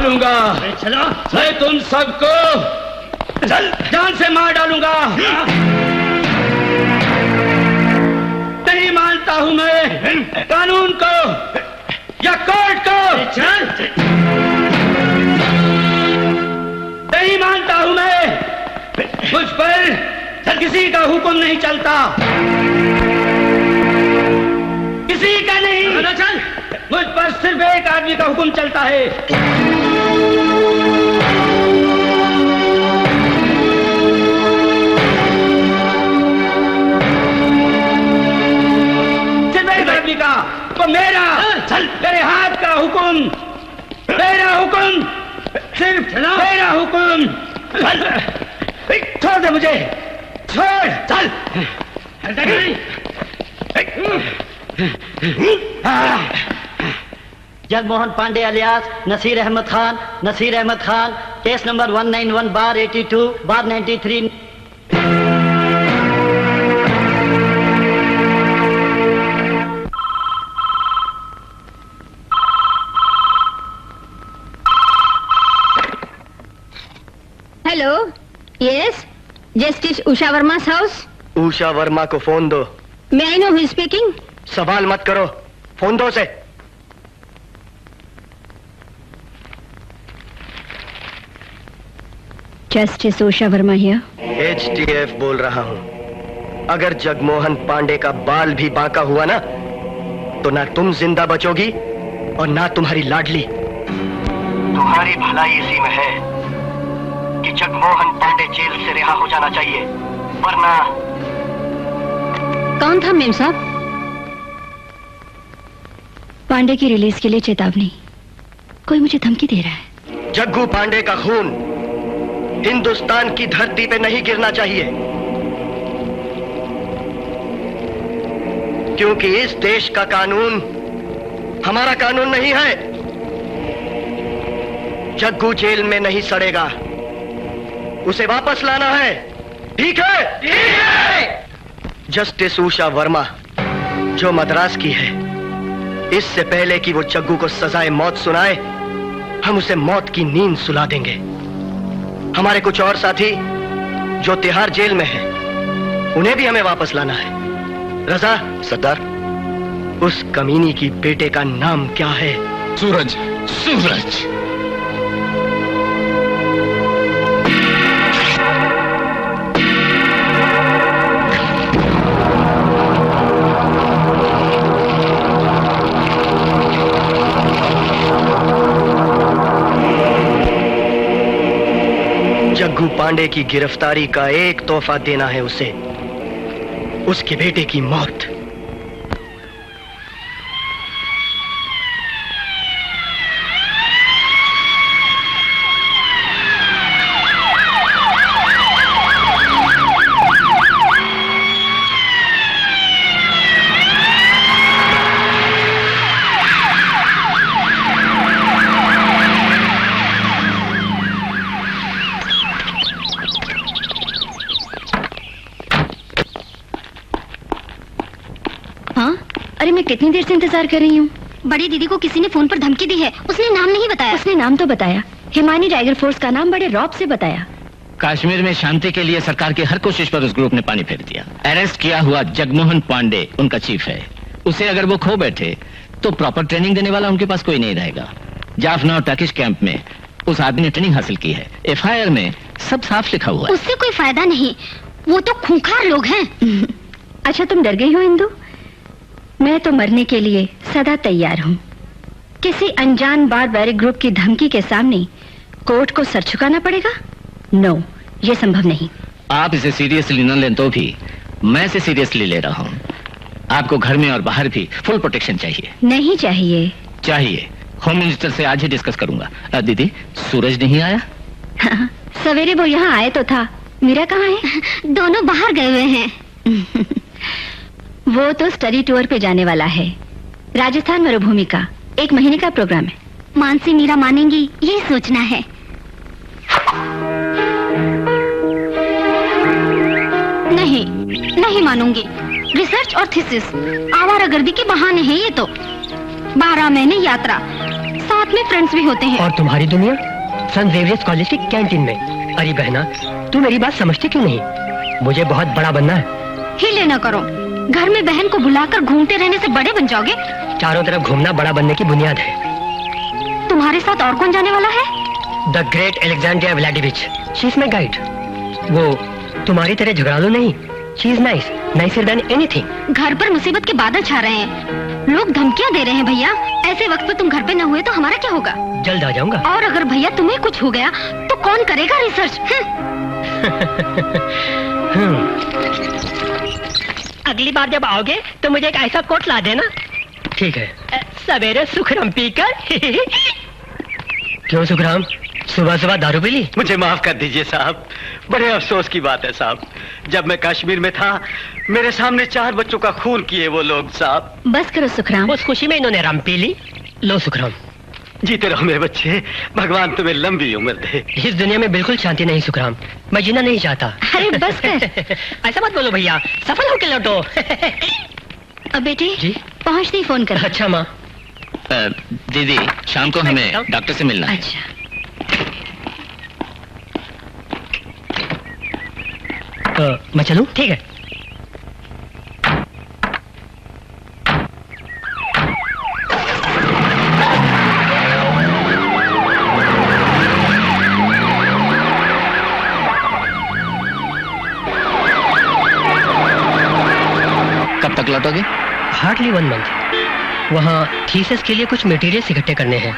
डालूंगा। चलो, मैं तुम सबको जान से मार डालूंगा। नहीं मानता हूं मैं कानून को या कोर्ट को। नहीं मानता हूं मैं, मुझ पर किसी का हुक्म नहीं चलता, किसी का नहीं। मुझ पर सिर्फ एक आदमी का हुक्म चलता है। सिर्फ एक आदमी का, तो मेरा, मेरे हाथ का हुक्म, मेरा हुक्म, सिर्फ मेरा हुक्म। छोड़ दे मुझे, छोड़। चल Jagmohan Pandey alias Nasir Ahmad Khan, case number 191/82/93। Hello, yes, justice Usha Verma's house. Usha Verma को फोन दो। May I know who is speaking? सवाल मत करो, फोन दो उसे। Justice Usha Verma here. HTF बोल रहा हूं। अगर जगमोहन पांडे का बाल भी बांका हुआ ना, तो ना तुम जिंदा बचोगी और ना तुम्हारी लाडली। तुम्हारी भलाई इसी में है कि जगमोहन पांडे जेल से रिहा हो जाना चाहिए, वरना। कौन था मेम साहब? पांडे की रिलीज के लिए चेतावनी। कोई मुझे धमकी दे रहा है। जग्गू पांडे का खून हिंदुस्तान की धरती पे नहीं गिरना चाहिए, क्योंकि इस देश का कानून हमारा कानून नहीं है। जग्गू जेल में नहीं सड़ेगा, उसे वापस लाना है। ठीक है? ठीक है। जस्टिस उषा वर्मा जो मद्रास की है, इससे पहले कि वो जग्गू को सजाए मौत सुनाए, हम उसे मौत की नींद सुला देंगे। हमारे कुछ और साथी जो तिहाड़ जेल में हैं, उन्हें भी हमें वापस लाना है। रजा। सरदार, उस कमीनी की बेटे का नाम क्या है? सूरज। सूरज। जग्गू पांडे की गिरफ्तारी का एक तोहफा देना है उसे, उसके बेटे की मौत। कितनी देर से इंतजार कर रही हूँ। बड़ी दीदी को किसी ने फोन पर धमकी दी है, उसने नाम नहीं बताया। उसने नाम तो बताया, हिमानी टाइगर फोर्स का नाम बड़े रौब से बताया। कश्मीर में शांति के लिए सरकार की हर कोशिश पर उस ग्रुप ने पानी फेर दिया। अरेस्ट किया हुआ जगमोहन पांडे उनका चीफ है। उसे अगर वो खो बैठे तो प्रॉपर ट्रेनिंग देने वाला उनके पास कोई नहीं रहेगा। जाफना और टर्किश कैंप में उस आदमी ने ट्रेनिंग हासिल की है। FIR में सब साफ लिखा हुआ है। उससे कोई फायदा नहीं, वो तो खूंखार लोग हैं। अच्छा, तुम डर गई हो इंदु? मैं तो मरने के लिए सदा तैयार हूँ। किसी अनजान बारबैरिक ग्रुप की धमकी के सामने कोर्ट को सर झुकाना पड़ेगा? नो, ये संभव नहीं। आप इसे सीरियसली न लें तो भी मैं इसे सीरियसली ले रहा हूँ। आपको घर में और बाहर भी फुल प्रोटेक्शन चाहिए। नहीं चाहिए। चाहिए। होम मिनिस्टर से आज ही डिस्कस करूंगा। दीदी, सूरज नहीं आया? हाँ, सवेरे वो यहाँ आए तो था। मीरा कहाँ है? दोनों बाहर गए हुए हैं। वो तो स्टडी टूर पे जाने वाला है। राजस्थान मरुभूमि का 1 महीने का प्रोग्राम है। मानसी मीरा मानेंगी, यही सोचना है। नहीं, नहीं मानूंगी। रिसर्च और थीसिस, आवारागर्दी के बहाने हैं ये तो। 12 महीने यात्रा, 7 में फ्रेंड्स भी होते हैं। और तुम्हारी दुनिया सन जेवियर्स कॉलेज की कैंटीन में। अरे बहना, तू मेरी बात समझती क्यों नहीं? मुझे बहुत बड़ा बनना है। हिले ना करो, घर में बहन को बुलाकर घूमते रहने से बड़े बन जाओगे। चारों तरफ घूमना बड़ा बनने की बुनियाद है। तुम्हारे साथ और कौन जाने वाला है? The great Alexandria Vladimirovich, she is my guide. वो तुम्हारी तरह झगड़ालू नहीं, she is nice, nicer than anything. घर पर मुसीबत के बादल छा रहे हैं, लोग धमकियां दे रहे हैं भैया। ऐसे वक्त पर तुम घर पे न हुए तो हमारा क्या होगा? जल्द आ जाऊंगा। और अगर भैया तुम्हें कुछ हो गया तो कौन करेगा रिसर्च? अगली बार जब आओगे तो मुझे एक ऐसा कोट ला देना। ठीक है। सवेरे सुखराम पीकर क्यों सुखराम, सुबह सुबह दारू पी ली? मुझे माफ कर दीजिए साहब, बड़े अफसोस की बात है साहब। जब मैं कश्मीर में था, मेरे सामने 4 बच्चों का खून किए वो लोग साहब। बस करो सुखराम। उस खुशी में इन्होंने रम पी ली। लो सुखराम। जीते रहो मेरे बच्चे, भगवान तुम्हें लंबी उम्र दे। इस दुनिया में बिल्कुल शांति नहीं सुखराम, मैं जीना नहीं चाहता। अरे बस कर। ऐसा मत बोलो भैया, सफल होके लौटो। अब बेटी जी? पहुँचते ही फोन कर। अच्छा माँ। दीदी, शाम को हमें डॉक्टर से मिलना है। अच्छा। मैं चलूं? ठीक है। कब तक लौटोगे? Hardly 1 month. वहाँ थीसिस के लिए कुछ मटेरियल्स इकट्ठे करने हैं,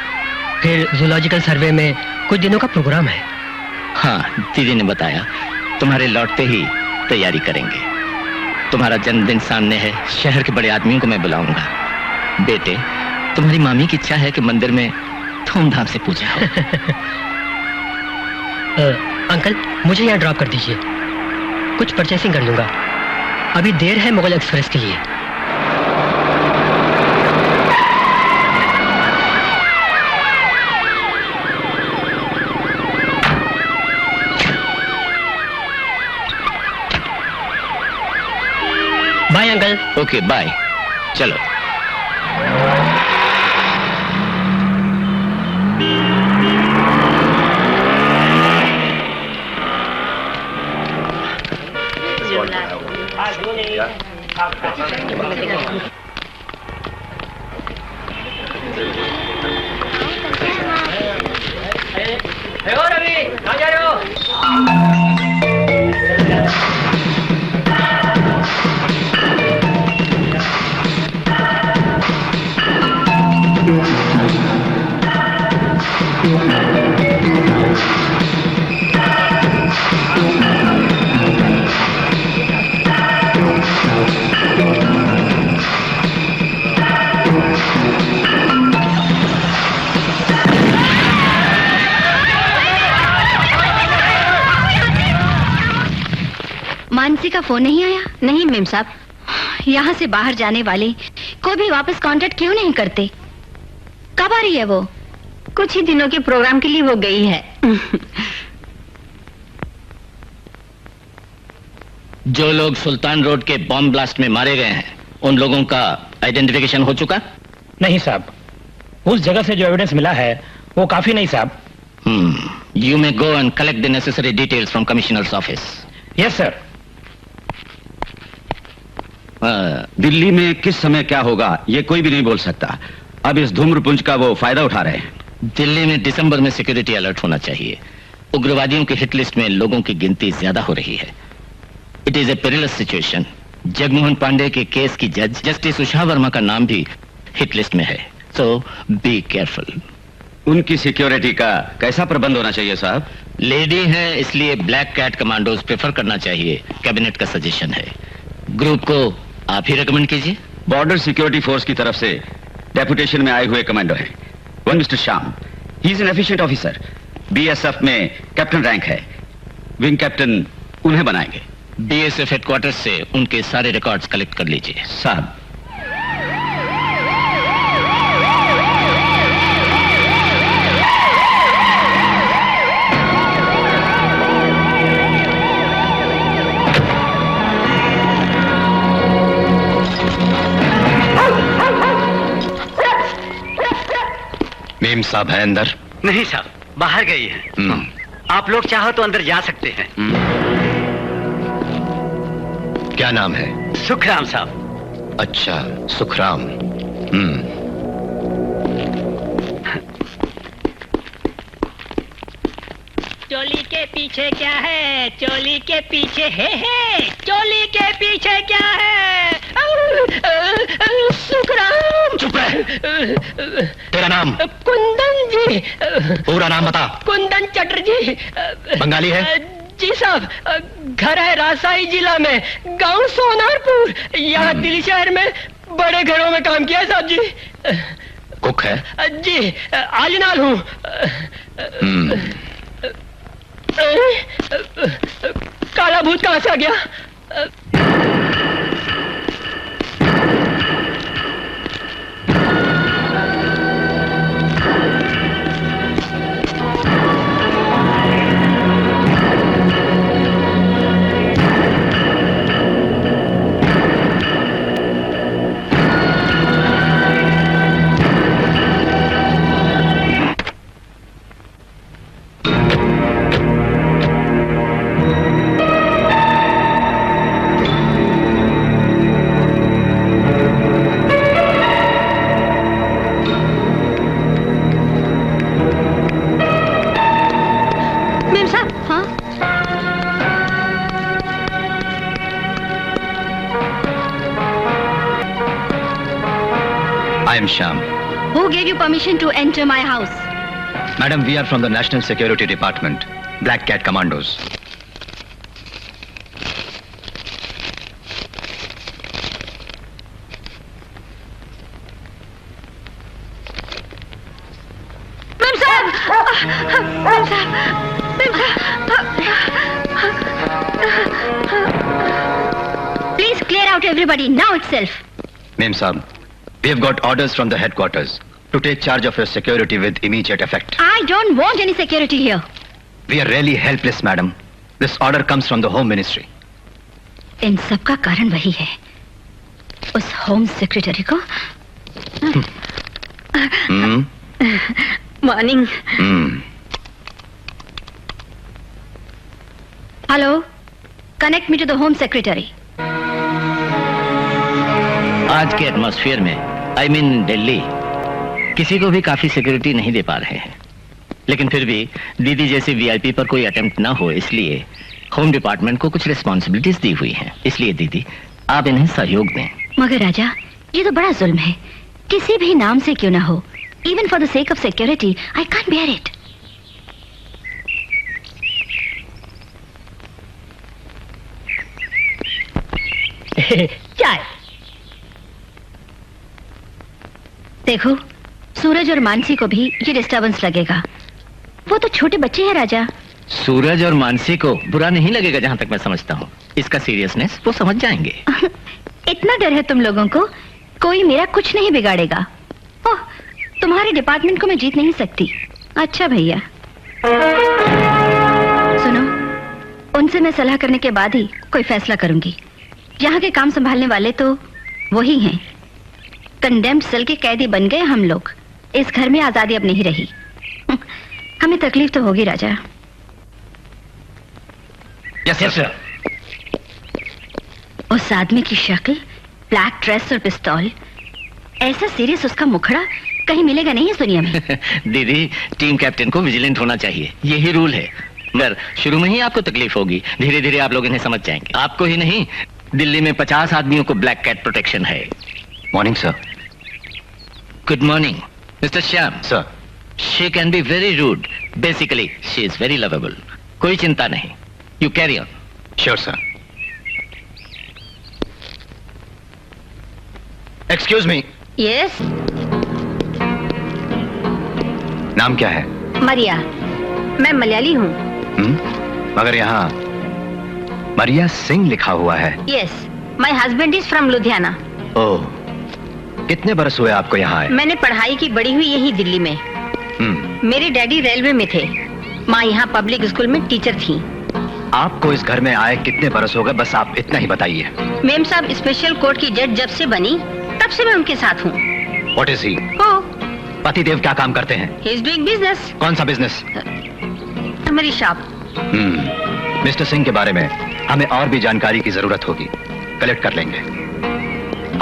फिर जूलॉजिकल सर्वे में कुछ दिनों का प्रोग्राम है। हाँ, दीदी ने बताया। तुम्हारे लौटते ही तैयारी करेंगे। तुम्हारा जन्मदिन सामने है, शहर के बड़े आदमियों को मैं बुलाऊंगा। बेटे, तुम्हारी मामी की इच्छा है कि मंदिर में धूमधाम से पूजा हो। अंकल, मुझे यहाँ ड्रॉप कर दीजिए, कुछ परचेसिंग कर लूंगा। अभी देर है मुगल एक्सप्रेस के लिए। Bye uncle. ओके बाय, चलो। मानसी का फोन नहीं आया? नहीं मेम साहब। यहाँ से बाहर जाने वाले को भी वापस कांटेक्ट क्यों नहीं करते? कब आ रही है वो? कुछ ही दिनों के प्रोग्राम के लिए वो गई है। जो लोग सुल्तान रोड के बॉम्ब ब्लास्ट में मारे गए हैं, उन लोगों का आइडेंटिफिकेशन हो चुका? नहीं साहब, उस जगह से जो एविडेंस मिला है वो काफी नहीं साहब। You may go and collect the necessary details from Commissioner's office. Yes sir. Delhi में किस समय क्या होगा ये कोई भी नहीं बोल सकता। अब इस धूम्रपुंज का वो फायदा उठा रहे हैं। दिल्ली में दिसंबर में सिक्योरिटी अलर्ट होना चाहिए। उग्रवादियों की हिट लिस्ट में लोगों की गिनती ज्यादा हो रही है। It is a perilous situation. Jagmohan Pandey के केस की जज जस्टिस उषा वर्मा का नाम भी हिट लिस्ट में है, सो बी केयरफुल। उनकी सिक्योरिटी का कैसा प्रबंध होना चाहिए साहब? लेडी है इसलिए ब्लैक कैट कमांडोज प्रेफर करना चाहिए, कैबिनेट का सजेशन है। ग्रुप को आप ही रेकमेंड कीजिए। बॉर्डर सिक्योरिटी फोर्स की तरफ से डेपुटेशन में आए हुए कमांडो हैं। One mister Shyam, he is an efficient officer, BSF में कैप्टन रैंक है। विंग कैप्टन उन्हें बनाएंगे। बीएसएफ हेडक्वार्टर्स से उनके सारे रिकॉर्ड्स कलेक्ट कर लीजिए। साहब, May मेम साहब है अंदर? नहीं साहब, बाहर गई है। आप लोग चाहो तो अंदर जा सकते हैं। क्या नाम है? सुखराम साहब। अच्छा, सुखराम। चोली के पीछे क्या है? चोली के पीछे है। चोली के पीछे क्या है? सुखराम। चुप रह। तेरा नाम? कुंदन जी। पूरा नाम बता। कुंदन चटर्जी। बंगाली है? जी साहब, घर है राजशाही जिला में, गांव सोनारपुर। यहाँ दिल्ली शहर में बड़े घरों में काम किया है साहब जी। कुक है? जी, आजनाल हूँ। काला भूत कहाँ से आ गया? I am Shyam. Who gave you permission to enter my house? Madam, we are from the National Security Department, Black Cat Commandos. Ma'am साहब, ma'am साहब, ma'am साहब. Please clear out everybody now itself. Ma'am Saab, we have got orders from the headquarters to take charge of your security with immediate effect. I don't want any security here. We are really helpless, madam. This order comes from the Home Ministry. इन सब का कारण वही है, उस home secretary को। Morning. Hello, connect me to the home secretary. आज के atmosphere में, आई मीन दिल्ली, किसी को भी काफी सिक्योरिटी नहीं दे पा रहे हैं। लेकिन फिर भी दीदी जैसे वीआईपी पर कोई अटेम्प्ट ना हो, इसलिए होम डिपार्टमेंट को कुछ रिस्पॉन्सिबिलिटीज दी हुई हैं। इसलिए दीदी, आप इन्हें सहयोग दें। मगर राजा, ये तो बड़ा जुल्म है, किसी भी नाम से क्यों ना हो। Even for the sake of security, I can't bear it. चाय। देखो, सूरज और मानसी को भी ये डिस्टर्बेंस लगेगा। वो तो छोटे बच्चे हैं राजा। सूरज और मानसी को बुरा नहीं लगेगा, जहां तक मैं समझता हूँ। इसका सीरियसनेस वो समझ जाएंगे। इतना डर है तुम लोगों को, कोई मेरा कुछ नहीं बिगाड़ेगा। ओह, तुम्हारे डिपार्टमेंट को मैं जीत नहीं सकती। अच्छा भैया, सुनो, उनसे मैं सलाह करने के बाद ही कोई फैसला करूंगी। यहाँ के काम संभालने वाले तो वही हैं। कंडेम्ड सेल के कैदी बन गए हम लोग। इस घर में आजादी अब नहीं रही। हमें तकलीफ तो होगी राजा। Yes sir. उस आदमी की शक्ल, ब्लैक ड्रेस और पिस्तौल, ऐसा सीरियस उसका मुखड़ा कहीं मिलेगा नहीं इस दुनिया में। दीदी, टीम कैप्टन को विजिलेंट होना चाहिए, यही रूल है। मगर शुरू में ही आपको तकलीफ होगी, धीरे धीरे आप लोग इन्हें समझ जाएंगे। आपको ही नहीं, दिल्ली में 50 आदमियों को ब्लैक कैट प्रोटेक्शन है। Morning sir. Good morning mister Shyam. Sir. She can be very rude, basically she is very lovable. कोई चिंता नहीं, you carry on. Sure sir. Excuse me. Yes. नाम क्या है? मरिया। मैं मलयाली हूँ। मगर यहाँ मरिया सिंह लिखा हुआ है। Yes, my husband is from Ludhiana. Oh, कितने बरस हुए आपको यहाँ आए? मैंने पढ़ाई की बड़ी हुई यही दिल्ली में। मेरे डैडी रेलवे में थे, माँ यहाँ पब्लिक स्कूल में टीचर थी। आपको इस घर में आए कितने बरस हो गए, बस आप इतना ही बताइए। मेम साहब स्पेशल कोर्ट की जज जब से बनी, तब से मैं उनके साथ हूँ। What is he? ओ, पतिदेव क्या काम करते हैं? He is doing business. कौन सा बिजनेस? हमारी शॉप। मिस्टर सिंह के बारे में हमें और भी जानकारी की जरूरत होगी, कलेक्ट कर लेंगे।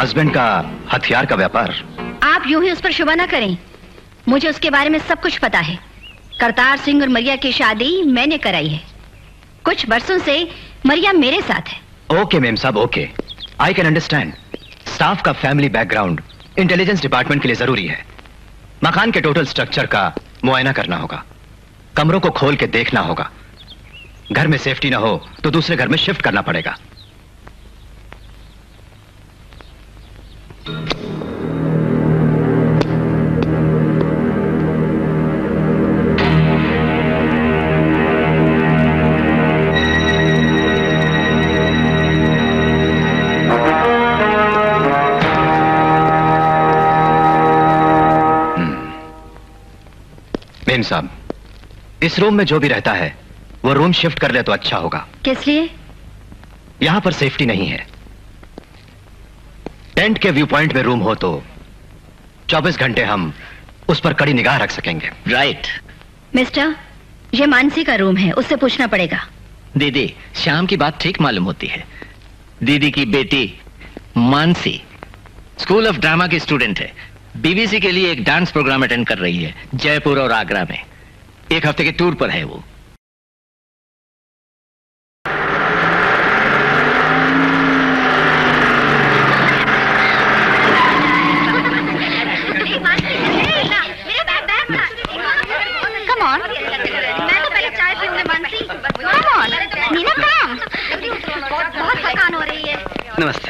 हस्बैंड का हथियार का व्यापार। आप यूं ही उस पर शुबा ना करें, मुझे उसके बारे में सब कुछ पता है। करतार सिंह और मरिया की शादी मैंने कराई है। कुछ बरसों से मरिया मेरे साथ है। ओके मेम साहब, okay, I can understand. Staff का फैमिली बैकग्राउंड इंटेलिजेंस डिपार्टमेंट के लिए जरूरी है। मकान के टोटल स्ट्रक्चर का मुआयना करना होगा, कमरों को खोल के देखना होगा। घर में सेफ्टी ना हो तो दूसरे घर में शिफ्ट करना पड़ेगा। मेम साहब, इस रूम में जो भी रहता है वो रूम शिफ्ट कर ले तो अच्छा होगा। किस लिए? यहां पर सेफ्टी नहीं है। टेंट के व्यू पॉइंट में रूम हो तो 24 घंटे हम उस पर कड़ी निगाह रख सकेंगे। राइट। मिस्टर, ये मानसी का रूम है, उससे पूछना पड़ेगा। दीदी, श्याम की बात ठीक मालूम होती है। दीदी की बेटी मानसी स्कूल ऑफ ड्रामा की स्टूडेंट है। बीबीसी के लिए एक डांस प्रोग्राम अटेंड कर रही है जयपुर और आगरा में। एक हफ्ते के टूर पर है वो। Come on. मैं तो पहले चाय पीऊंगी मानसी। Come on. नीना काम। बहुत थकान हो रही है। नमस्ते।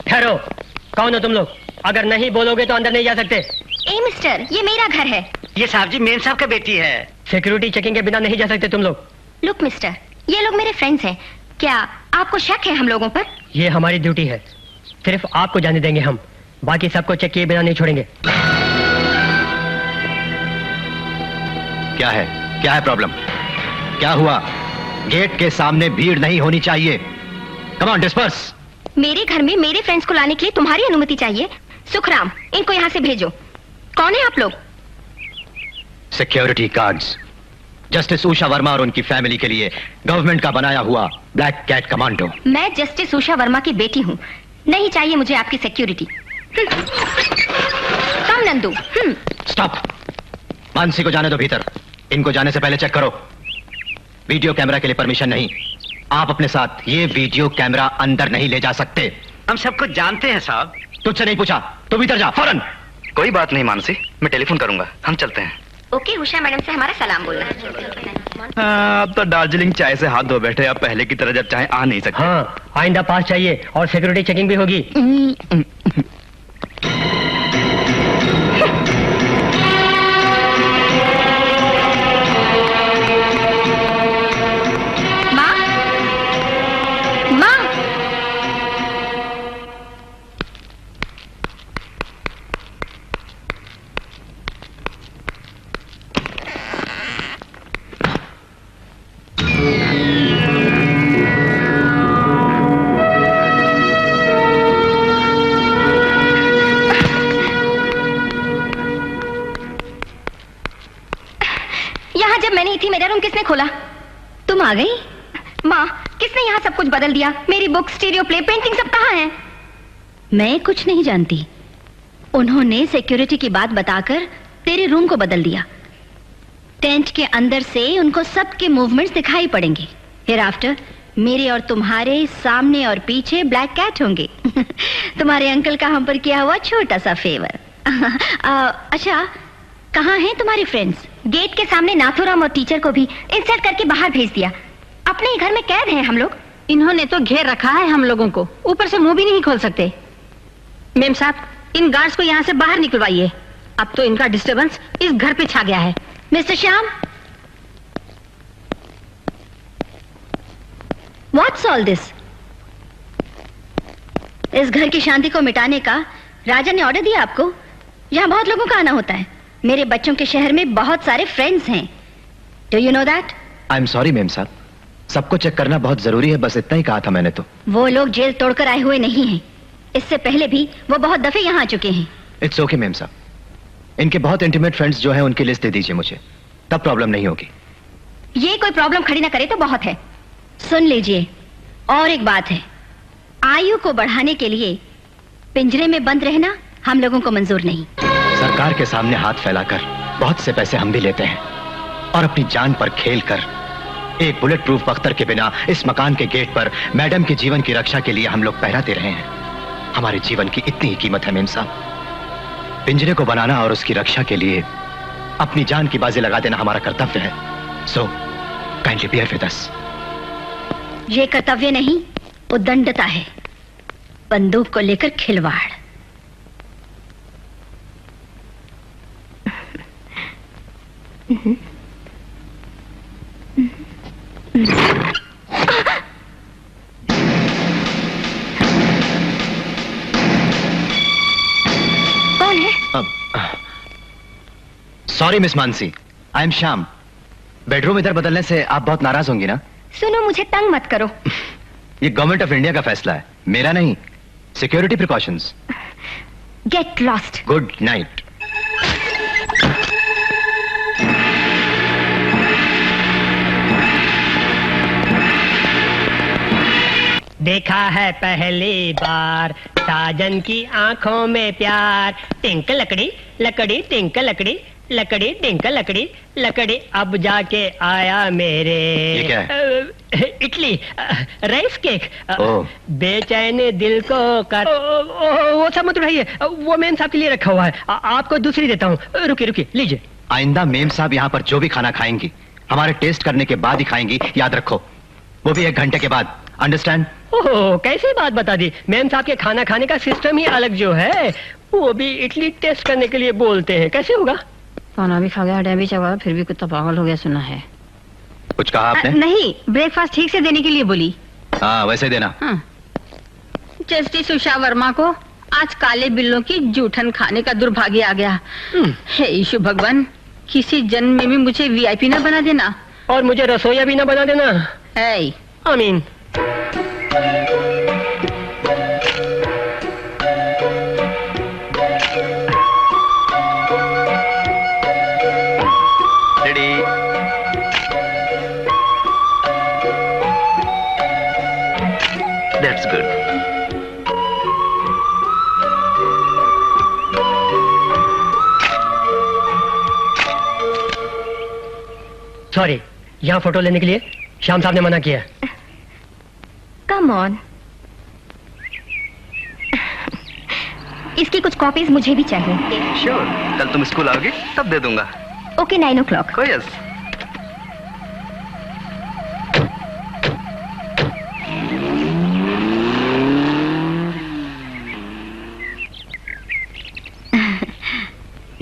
ठहरो, कौन हो तुम लोग? अगर नहीं बोलोगे तो अंदर नहीं जा सकते। ए मिस्टर, ये मेरा घर है। ये साहब जी मेम साहब का बेटी है। सिक्योरिटी चेकिंग के बिना नहीं जा सकते तुम लोग। लुक मिस्टर, ये लोग मेरे फ्रेंड्स हैं। क्या आपको शक है हम लोगों पर? ये हमारी ड्यूटी है, सिर्फ आपको जाने देंगे हम, बाकी सबको चेक किए बिना नहीं छोड़ेंगे। क्या है? क्या है प्रॉब्लम? क्या हुआ? गेट के सामने भीड़ नहीं होनी चाहिए। Come on, disperse. मेरे घर में मेरे फ्रेंड्स को लाने के लिए तुम्हारी अनुमति चाहिए। सुखराम, इनको यहाँ से भेजो। कौन है आप लोग? Security guards, justice Usha Verma और उनकी फैमिली के लिए गवर्नमेंट का बनाया हुआ ब्लैक कैट कमांडो। मैं जस्टिस उषा वर्मा की बेटी हूँ, नहीं चाहिए मुझे आपकी सिक्योरिटी। कम नंदू। स्टॉप। मानसी को जाने दो भीतर। इनको जाने से पहले चेक करो। वीडियो कैमरा के लिए परमिशन नहीं। आप अपने साथ ये वीडियो कैमरा अंदर नहीं ले जा सकते। हम सब कुछ जानते हैं साहब। तुझसे नहीं पूछा, तू भीतर जा फौरन। कोई बात नहीं मानसी, मैं टेलीफोन करूंगा। हम चलते हैं। ओके, उषा मैडम से हमारा सलाम बोलना। अब तो दार्जिलिंग चाय से हाथ धो बैठे, अब पहले की तरह जब चाहे आ नहीं सकते। हाँ, आइंदा पास चाहिए और सिक्योरिटी चेकिंग भी होगी। माँ, माँ, यहाँ जब मैं नहीं थी मेरा रूम किसने खोला? तुम आ गई? माँ, किसने यहाँ सब कुछ बदल दिया? मेरी बुक, स्टीरियो प्ले, पेंटिंग सब कहाँ हैं? मैं कुछ नहीं जानती। उन्होंने सिक्योरिटी की बात बताकर तेरे रूम को बदल दिया। टेंट के अंदर से उनको सबके मूवमेंट्स दिखाई पड़ेंगे। हियरआफ्टर मेरे और तुम्हारे सामने और पीछे ब्लैक कैट होंगे। तुम्हारे अंकल का हम पर किया हुआ छोटा सा फेवर। अच्छा, कहाँ हैं तुम्हारे फ्रेंड्स? गेट के सामने नाथुराम और टीचर को भी इंसल्ट करके बाहर भेज दिया। अपने ही घर में कैद हैं हम लोग। इन्होंने तो घेर रखा है हम लोगों को, ऊपर से मुंह भी नहीं खोल सकते। मेम साहब, इन गार्ड्स को यहाँ से बाहर निकलवाइए। अब तो इनका डिस्टर्बेंस इस घर पे छा गया है। Mister Shyam, what's all this? इस घर की शांति को मिटाने का राजा ने ऑर्डर दिया आपको? यहाँ बहुत लोगों का आना होता है। मेरे बच्चों के शहर में बहुत सारे फ्रेंड्स हैं। Do you know that? I am sorry ma'am साहब, सबको चेक करना बहुत जरूरी है, बस इतना ही कहा था मैंने तो। वो लोग जेल तोड़कर आए हुए नहीं हैं। इससे पहले भी वो बहुत दफे यहाँ आ चुके हैं। इट्स ओके मेम साहब, इनके बहुत इंटीमेट फ्रेंड्स जो हैं उनकी लिस्ट दे दीजिए मुझे, तब प्रॉब्लम नहीं होगी। ये कोई प्रॉब्लम खड़ी ना करे तो बहुत है। सुन लीजिए, और एक बात है, आयु को बढ़ाने के लिए पिंजरे में बंद रहना हम लोगों को मंजूर नहीं। सरकार के सामने हाथ फैलाकर बहुत से पैसे हम भी लेते हैं और अपनी जान पर खेल कर एक बुलेट प्रूफ बख्तर के बिना इस मकान के गेट पर मैडम के जीवन की रक्षा के लिए हम लोग पहरा दे रहे हैं। हमारे जीवन की इतनी ही कीमत है मेम साहब। पिंजरे को बनाना और उसकी रक्षा के लिए अपनी जान की बाजी लगा देना हमारा कर्तव्य है। So kindly bear with us. ये कर्तव्य नहीं, उद्दंडता है, बंदूक को लेकर खिलवाड़। कौन है? Sorry miss Mansi, I am Shyam. Bedroom इधर बदलने से आप बहुत नाराज होंगी ना? सुनो, मुझे तंग मत करो। ये गवर्नमेंट ऑफ इंडिया का फैसला है, मेरा नहीं। Security precautions. Get lost. Good night. देखा है पहली बार साजन की आंखों में प्यार। टिंक लकड़ी लकड़ी टिंक लकड़ी लकड़ी टिंक लकड़ी लकड़ी अब जाके आया मेरे। ये क्या है? Idli, rice cake. ओह। बेचैन दिल को कर। वो सब मत उठाइए, वो मेम साहब के लिए रखा हुआ है। आपको दूसरी देता हूँ। रुकिए रुकिए, लीजिए। आइंदा मेम साहब यहाँ पर जो भी खाना खाएंगी हमारे टेस्ट करने के बाद ही खाएंगी, याद रखो। वो भी 1 घंटे के बाद। अंडरस्टैंड? ओह, कैसी बात बता दी। मैम साहब के खाना खाने का सिस्टम ही अलग जो है, वो भी इडली टेस्ट करने के लिए बोलते हैं। कैसे होगा? खाना भी खा गया, डैम भी चबा, फिर भी कुत्ता पागल हो गया, सुना है। कुछ कहा आपने? नहीं, ब्रेकफास्ट ठीक से देने के लिए बोली। हाँ, वैसे देना। जस्टिस उषा वर्मा को आज काले बिल्लों की जूठन खाने का दुर्भाग्य आ गया। हे ईशु भगवान, किसी जन्म में भी मुझे वीआईपी ना बना देना। और मुझे रसोईया भी ना बना देना। है आमीन। That's good. सॉरी, यहाँ फोटो लेने के लिए श्याम साहब ने मना किया। Come on. इसकी कुछ कॉपीज मुझे भी चाहिए। श्योर, कल तुम स्कूल आओगी तब दे दूंगा। Okay, 9 o'clock। यस।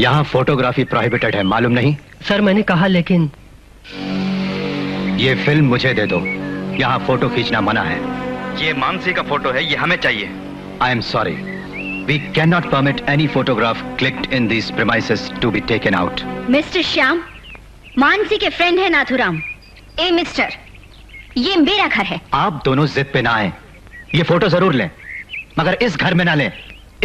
यहाँ फोटोग्राफी प्रोहिबिटेड है, मालूम नहीं? सर मैंने कहा, लेकिन ये फिल्म मुझे दे दो। यहाँ फोटो खींचना मना है। ये मानसी का फोटो है, ये हमें चाहिए। I am sorry, we can not permit any photograph clicked in this premises to be taken out. Mister Shyam, Mansi के फ्रेंड है नाथुराम। ए मिस्टर, ये मेरा घर है। आप दोनों जिद पे ना आए। ये फोटो जरूर लें, मगर इस घर में ना लें।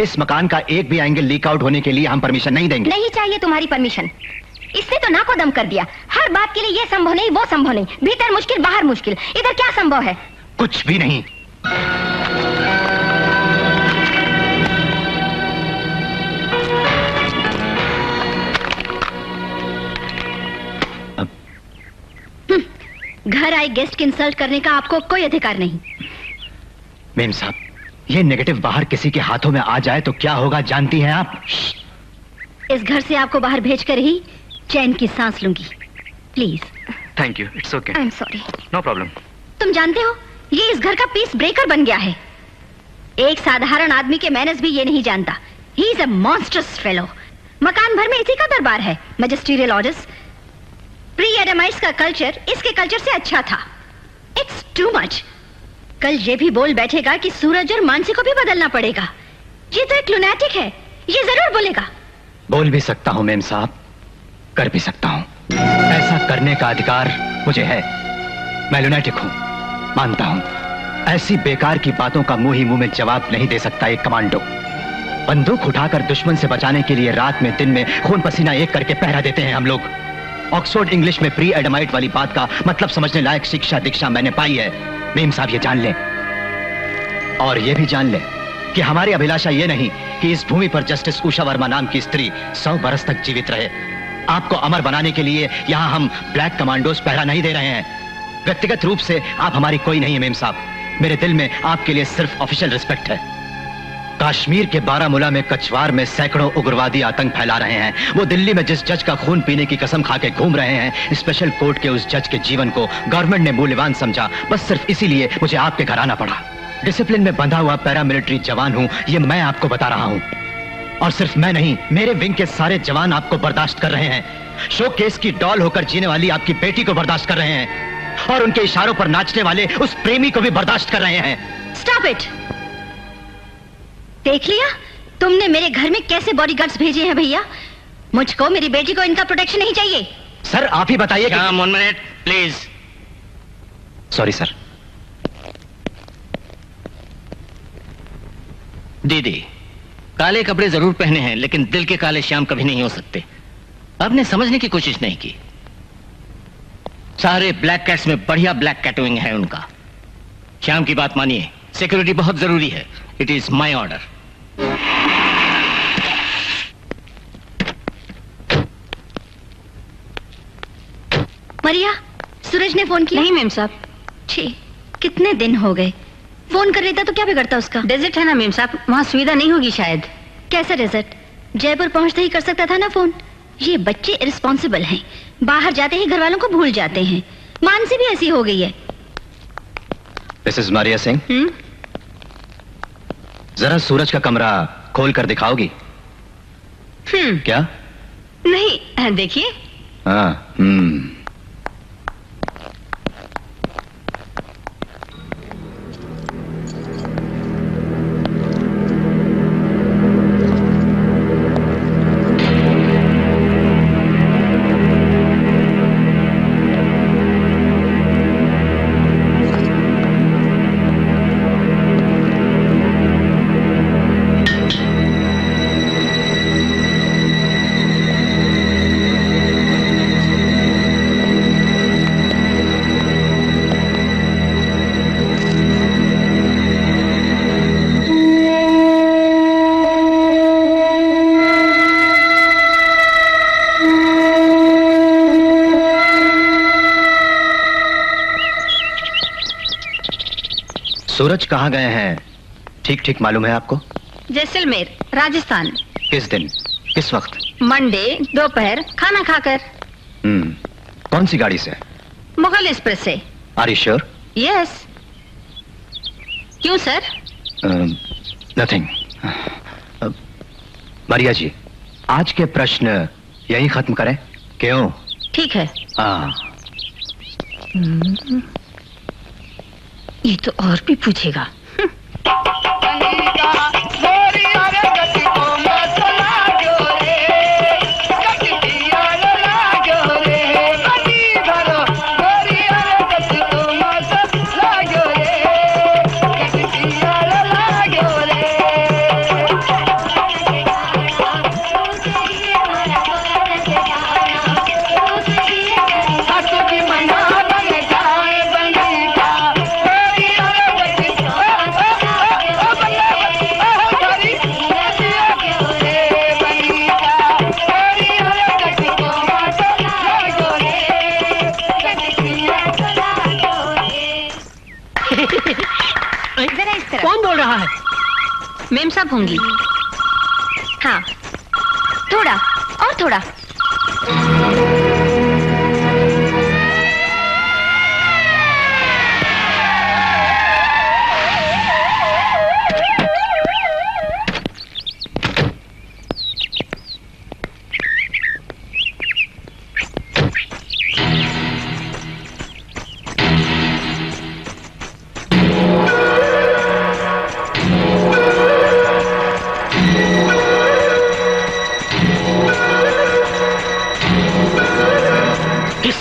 इस मकान का एक भी एंगल लीक आउट होने के लिए हम परमिशन नहीं देंगे। नहीं चाहिए तुम्हारी परमिशन। इसने तो नाको दम कर दिया। हर बात के लिए ये संभव नहीं, वो संभव नहीं, भीतर मुश्किल बाहर मुश्किल। इधर क्या संभव है? कुछ भी नहीं। घर आए गेस्ट की इंसल्ट करने का आपको कोई अधिकार नहीं। मेम साहब, ये नेगेटिव बाहर किसी के हाथों में आ जाए तो क्या होगा जानती हैं आप? इस घर से आपको बाहर भेजकर ही चैन की सांस लूंगी। Please. Thank you, it's okay. I am sorry. No problem. तुम जानते हो, ये इस घर का पीस ब्रेकर बन गया है। एक साधारण आदमी के मैनर्स भी ये नहीं जानता। He is a monstrous fellow. मकान भर में इसी का दरबार है। मैजिस्ट्रियल ऑर्डर्स, प्री एडमाइट्स का कल्चर इसके कल्चर से अच्छा था। It's too much. कल ये भी बोल बैठेगा कि सूरज और मानसी को भी बदलना पड़ेगा। ये तो एक लुनैटिक है, ये जरूर बोलेगा। बोल भी सकता हूं मेम साहब, कर भी सकता हूं। ऐसा करने का अधिकार मुझे है। मैं लुनैटिक हूं, मानता हूं। ऐसी बेकार की बातों का मुंह ही मुंह में जवाब नहीं दे सकता एक कमांडो। बंदूक उठाकर दुश्मन से बचाने के लिए रात में दिन में खून पसीना एक करके पहरा देते हैं हम लोग। ऑक्सफोर्ड इंग्लिश में प्री एडमाइट वाली बात का मतलब समझने लायक शिक्षा दीक्षा मैंने पाई है। मेम साहब ये जान लें, और ये भी जान लें कि हमारी अभिलाषा ये नहीं कि इस भूमि पर जस्टिस उषा वर्मा नाम की स्त्री 100 बरस तक जीवित रहे। आपको अमर बनाने के लिए यहाँ हम ब्लैक कमांडोज पहरा नहीं दे रहे हैं। व्यक्तिगत रूप से आप हमारी कोई नहीं है मेम साहब। मेरे दिल में आपके लिए सिर्फ ऑफिशियल रिस्पेक्ट है। कश्मीर के बारामूला में कचवार में सैकड़ों उग्रवादी आतंक फैला रहे हैं। वो दिल्ली में जिस जज का खून पीने की कसम खा के घूम रहे हैं, स्पेशल कोर्ट के उस जज के जीवन को गवर्नमेंट ने मूल्यवान समझा। बस सिर्फ इसीलिए मुझे आपके घर आना पड़ा। डिसिप्लिन में बंधा हुआ पैरामिलिट्री जवान हूं, ये मैं आपको बता रहा हूं। और सिर्फ मैं नहीं, मेरे विंग के सारे जवान आपको बर्दाश्त कर रहे हैं। शो केस की डॉल होकर जीने वाली आपकी बेटी को बर्दाश्त कर रहे हैं, और उनके इशारों पर नाचने वाले उस प्रेमी को भी बर्दाश्त कर रहे हैं। Stop it! देख लिया तुमने मेरे घर में कैसे बॉडीगार्ड्स भेजे हैं भैया। मुझको मेरी बेटी को इनका प्रोटेक्शन नहीं चाहिए। सर आप ही बताइए। Shyam, 1 minute please. Sorry sir. दीदी, काले कपड़े जरूर पहने हैं, लेकिन दिल के काले श्याम कभी नहीं हो सकते। आपने समझने की कोशिश नहीं की। सारे ब्लैक कैट्स में बढ़िया ब्लैक कैटविंग है उनका। श्याम की बात मानिए, सिक्योरिटी बहुत जरूरी है। It is my order. Maria, Suraj ने फोन किया? नहीं मेम साहब। छी, कितने दिन हो गए। फोन कर लेता तो क्या बिगड़ता उसका। डेजर्ट है ना मेम साहब, वहाँ सुविधा नहीं होगी शायद। कैसा डेजर्ट? जयपुर पहुंचते ही कर सकता था ना फोन। ये बच्चे इरिस्पॉन्सिबल हैं, बाहर जाते ही घर वालों को भूल जाते हैं। मानसी भी ऐसी हो गई है। This is Maria Singh. जरा सूरज का कमरा खोल कर दिखाओगी? क्या? नहीं, देखिए। हाँ। सूरज कहाँ गए हैं ठीक ठीक मालूम है आपको? जैसलमेर, राजस्थान। किस दिन, किस वक्त? मंडे दोपहर खाना खाकर। कौन सी गाड़ी से? मुगल एक्सप्रेस से। Are you sure? यस। क्यों सर? नथिंग। मारिया जी, आज के प्रश्न यही खत्म करें? क्यों? ठीक है। ये तो और भी पूछेगा। कौन बोल रहा है? मेम साहब होंगी। हाँ, थोड़ा और थोड़ा।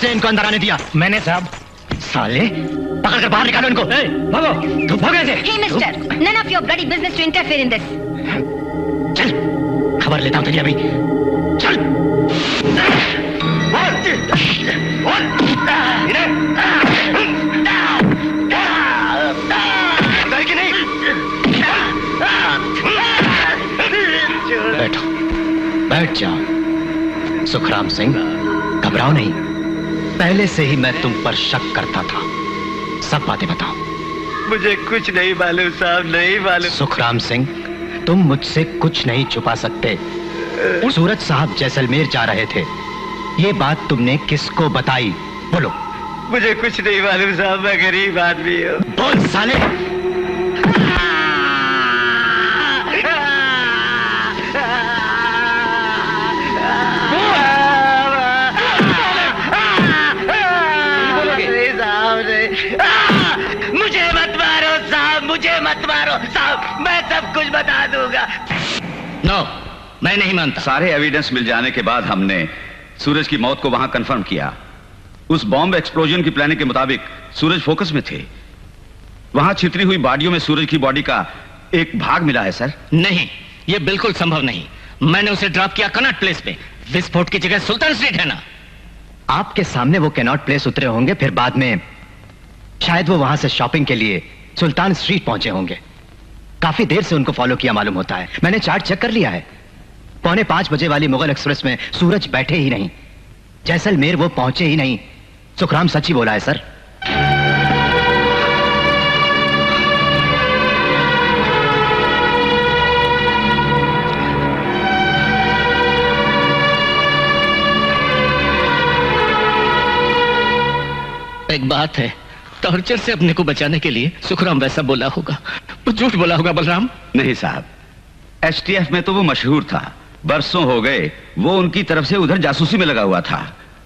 इनको अंदर आने दिया? मैंने साहब। साले, पकड़ कर बाहर निकालो इनको। भागो, तुम भागो ऐसे। Hey, mister, none of your bloody business to interfere in this. खबर लेता हूं तेरी अभी। चल। बैठो, बैठ जाओ। सुखराम सिंह, घबराओ नहीं। पहले से ही मैं तुम पर शक करता था। सब बातें बताओ। मुझे कुछ नहीं मालूम साहब, नहीं मालूम। सुखराम सिंह, तुम मुझसे कुछ नहीं छुपा सकते। सूरज साहब जैसलमेर जा रहे थे, ये बात तुमने किसको बताई? बोलो। मुझे कुछ नहीं मालूम साहब, मैं गरीब आदमी हूँ। बोल साले। मुझे मत मारो साहब, मुझे मत मारो साहब, मैं सब कुछ बता दूंगा। नो, मैं नहीं मानता। सारे एविडेंस मिल जाने के बाद हमने सूरज की मौत को वहां कंफर्म किया। उस बॉम्ब एक्सप्लोजन की प्लानिंग के मुताबिक सूरज फोकस में थे। वहां छितरी हुई बॉडियों में सूरज की बॉडी का एक भाग मिला है सर। नहीं, यह बिल्कुल संभव नहीं। मैंने उसे ड्रॉप किया कनॉट प्लेस पे। विस्फोट की जगह सुल्तान स्ट्रीट है ना। आपके सामने वो कैनॉट प्लेस उतरे होंगे, फिर बाद में शायद वो वहां से शॉपिंग के लिए सुल्तान स्ट्रीट पहुंचे होंगे। काफी देर से उनको फॉलो किया मालूम होता है। मैंने चार्ट चेक कर लिया है। 4:45 बजे वाली मुगल एक्सप्रेस में सूरज बैठे ही नहीं, जैसलमेर वो पहुंचे ही नहीं। सुखराम सच ही बोला है सर। एक बात है, टॉर्चर से अपने को बचाने के लिए सुखराम वैसा बोला होगा। वो झूठ बोला होगा बलराम। नहीं साहब, एसटीएफ में तो वो मशहूर था। बरसों हो गए वो उनकी तरफ से उधर जासूसी में लगा हुआ था।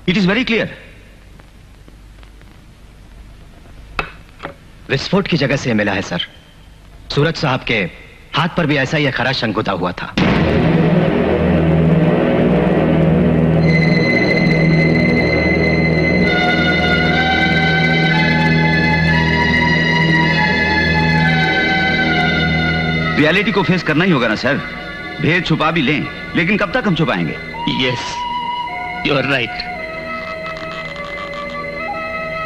It is very clear. विस्फोट की जगह से मिला है सर। सूरज साहब के हाथ पर भी ऐसा ही खरा शंकुता हुआ था। रियलिटी को फेस करना ही होगा ना सर। भेद छुपा भी लें, लेकिन कब तक हम छुपाएंगे? Yes, you are right.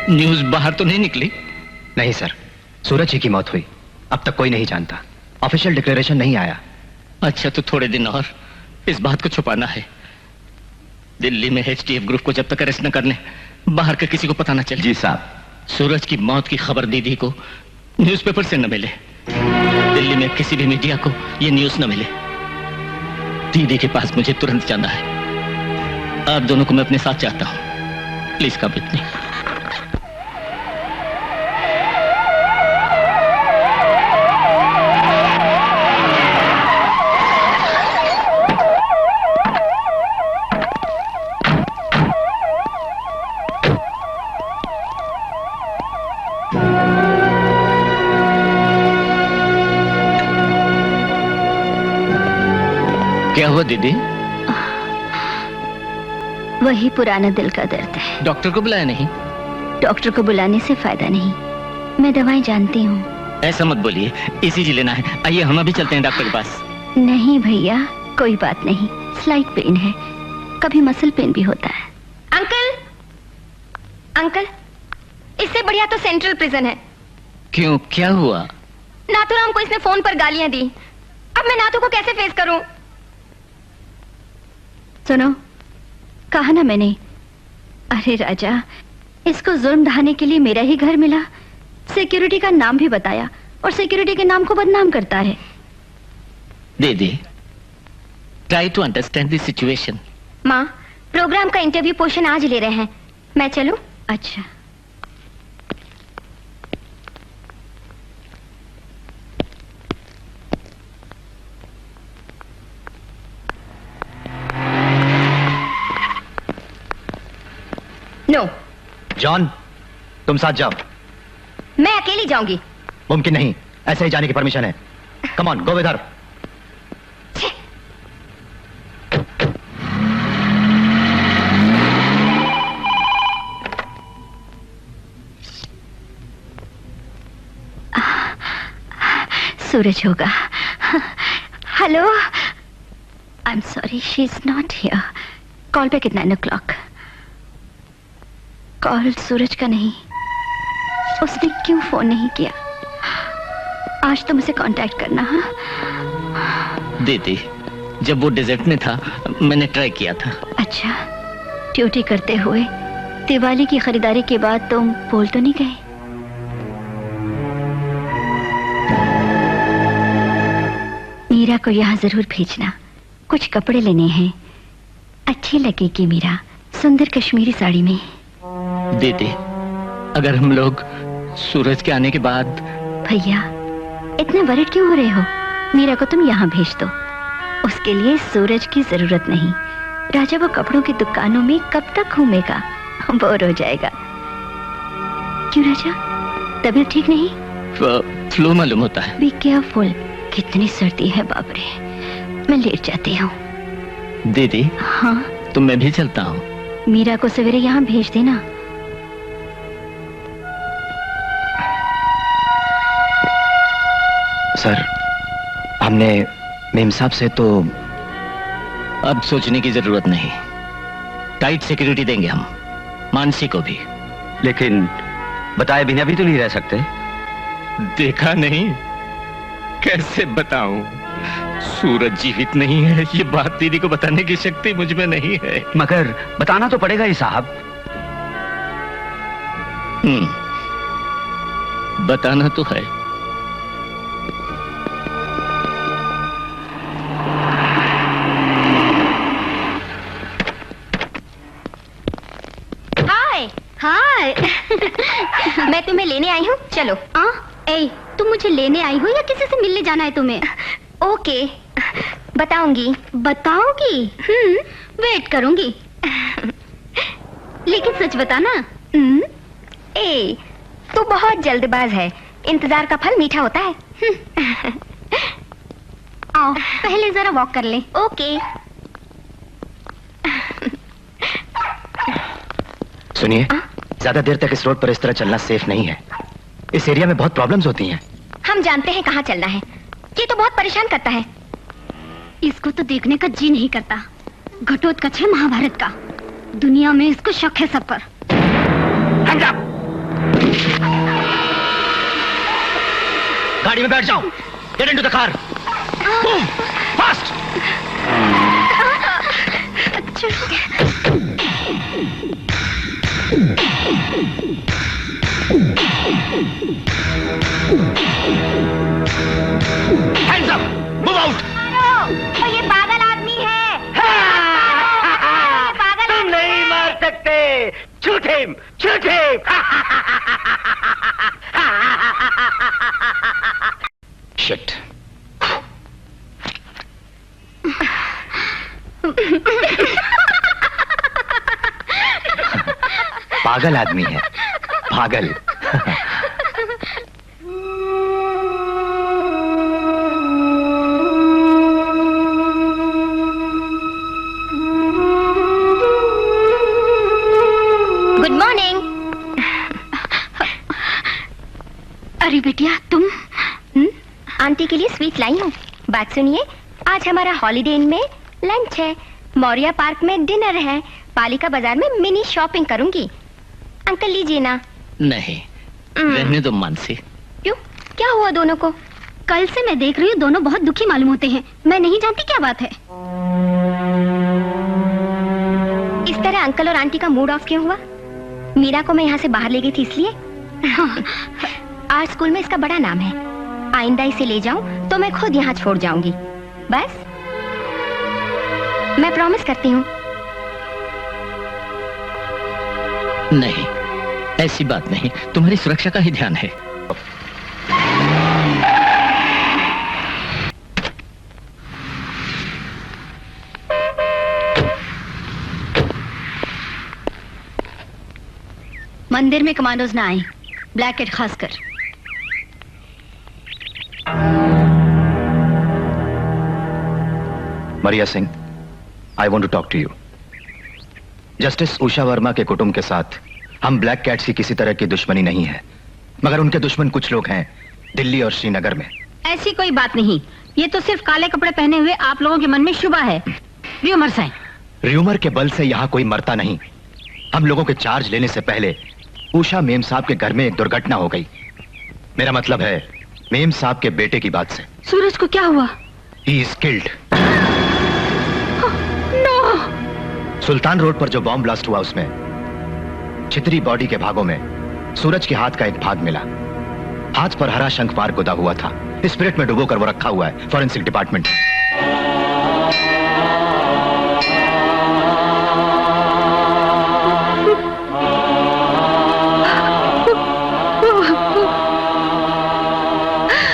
News बाहर तो नहीं निकली? नहीं सर, सूरज जी की मौत हुई, अब तक कोई नहीं जानता। ऑफिशियल डिक्लेरेशन नहीं आया। अच्छा, तो थोड़े दिन और इस बात को छुपाना है। दिल्ली में एचटीएफ ग्रुप को जब तक अरेस्ट न कर लें, बाहर के किसी को पता न चले। जी साहब। सूरज की मौत की खबर दीदी को न्यूज़पेपर से न मिले, दिल्ली में किसी भी मीडिया को ये न्यूज न मिले। दीदी के पास मुझे तुरंत जाना है। आप दोनों को मैं अपने साथ चाहता हूं। Please come with me. क्या हुआ दीदी? वही पुराना दिल का दर्द है। डॉक्टर को बुलाया नहीं? डॉक्टर को बुलाने से फायदा नहीं, मैं दवाएं जानती हूँ। ऐसा मत बोलिए, ईसीजी लेना है। आइए हम अभी चलते हैं डॉक्टर के पास। नहीं भैया, कोई बात नहीं, स्लाइट पेन है, कभी मसल पेन भी होता है। अंकल, अंकल, इससे बढ़िया तो सेंट्रल प्रिजन है। क्यों, क्या हुआ? नाथूराम को इसने फोन पर गालियां दी। अब मैं नाथू को कैसे फेस करूं? सुनो, कहा ना मैंने। अरे राजा, इसको जुर्म ढाने के लिए मेरा ही घर मिला, सिक्योरिटी का नाम भी बताया और सिक्योरिटी के नाम को बदनाम करता है। दीदी, try to understand the situation. माँ, प्रोग्राम का इंटरव्यू पोर्शन आज ले रहे हैं, मैं चलूं? अच्छा। नो। जॉन, तुम साथ जाओ। मैं अकेली जाऊंगी। मुमकिन नहीं, ऐसे ही जाने की परमिशन है। Come on, go with her. Suraj होगा। Hello, I'm sorry, she's not here. Call back at 9 o'clock. Call सूरज का नहीं, उसने क्यों फोन नहीं किया? आज तो मुझे कांटेक्ट करना। हाँ दीदी, जब वो डेजर्ट में था मैंने ट्राई किया था। अच्छा, ड्यूटी करते हुए दिवाली की खरीदारी के बाद तुम बोल तो नहीं गए? मीरा को यहाँ जरूर भेजना, कुछ कपड़े लेने हैं। अच्छी लगेगी मीरा सुंदर कश्मीरी साड़ी में। दीदी, अगर हम लोग सूरज के आने के बाद। भैया, इतने वरिड क्यों हो रहे हो? मीरा को तुम यहाँ भेज दो, उसके लिए सूरज की जरूरत नहीं। राजा वो कपड़ों की दुकानों में कब तक घूमेगा, बोर हो जाएगा। क्यों राजा, तबीयत ठीक नहीं? फ्लू मालूम होता है। बी केयरफुल, कितनी सर्दी है बाप रे। मैं लेट जाती हूँ। दीदी। हाँ तो मैं भी चलता हूँ। मीरा को सवेरे यहाँ भेज देना। सर, हमने मेम साहब से तो अब सोचने की जरूरत नहीं। टाइट सिक्योरिटी देंगे हम, मानसी को भी। लेकिन बताए बिना भी तो नहीं रह सकते। देखा नहीं, कैसे बताऊं? सूरज जीवित नहीं है, ये बात दीदी को बताने की शक्ति मुझ में नहीं है। मगर बताना तो पड़ेगा ही साहब। बताना तो है। हाय मैं तुम्हें लेने आई हूँ, चलो। ए, तुम मुझे लेने आई हो या किसी से मिलने जाना है तुम्हें? ओके, बताऊंगी। बताओगी? वेट करूंगी। लेकिन सच बताना। ए, तू बहुत जल्दबाज है, इंतजार का फल मीठा होता है। आओ पहले जरा वॉक कर ले। ओके। सुनिए, ज्यादा देर तक इस रोड पर इस तरह चलना सेफ नहीं है। इस एरिया में बहुत प्रॉब्लम्स होती हैं। हम जानते हैं कहाँ चलना है, ये तो बहुत परेशान करता है। इसको तो देखने का जी नहीं करता। घटोत्कच है महाभारत का, दुनिया में इसको शक है सब पर। गाड़ी में बैठ जाओ। Get into the car. Fast. Hands up! Move out! तो ये पागल आदमी है। पागल तुम नहीं मार सकते। Shoot him! Shoot him! Shit. पागल आदमी है, पागल। Good morning. अरे बेटिया तुम? आंटी के लिए स्वीट लाई हूँ। बात सुनिए, आज हमारा हॉलीडे इन में लंच है, मौर्या पार्क में डिनर है, पालिका बाजार में मिनी शॉपिंग करूंगी। अंकल लीजिए ना। नहीं, रहने दो मानसी। क्यों, क्या हुआ दोनों को? कल से मैं देख रही हूँ दोनों बहुत दुखी मालूम होते हैं। मैं नहीं जानती क्या बात है। इस तरह अंकल और आंटी का मूड ऑफ क्यों हुआ? मीरा को मैं यहाँ से बाहर ले गई थी इसलिए। आज स्कूल में इसका बड़ा नाम है, आइंदा इसे ले जाऊं तो मैं खुद यहाँ छोड़ जाऊंगी। बस मैं प्रॉमिस करती हूँ। नहीं, ऐसी बात नहीं, तुम्हारी सुरक्षा का ही ध्यान है। मंदिर में कमांडोज ना आए, ब्लैक कैट खासकर। Maria Singh, I want to talk to you. Justice Usha Verma के कुटुंब के साथ हम ब्लैक कैट्स की किसी तरह की दुश्मनी नहीं है, मगर उनके दुश्मन कुछ लोग हैं दिल्ली और श्रीनगर में। ऐसी कोई बात नहीं, ये तो सिर्फ काले कपड़े पहने हुए आप लोगों के मन में शुबा है। र्यूमर्स हैं। र्यूमर के बल से यहाँ कोई मरता नहीं। हम लोगों के चार्ज लेने से पहले उषा मेम साहब के घर में एक दुर्घटना हो गई। मेरा मतलब है मेम साहब के बेटे की बात से। सूरज को क्या हुआ? He is killed. No. Sultan road पर जो बॉम्ब ब्लास्ट हुआ उसमें छितरी बॉडी के भागों में सूरज के हाथ का एक भाग मिला। हाथ पर हरा शंख पार गुदा हुआ था। स्पिरिट में डुबोकर वो रखा हुआ है फॉरेंसिक डिपार्टमेंट।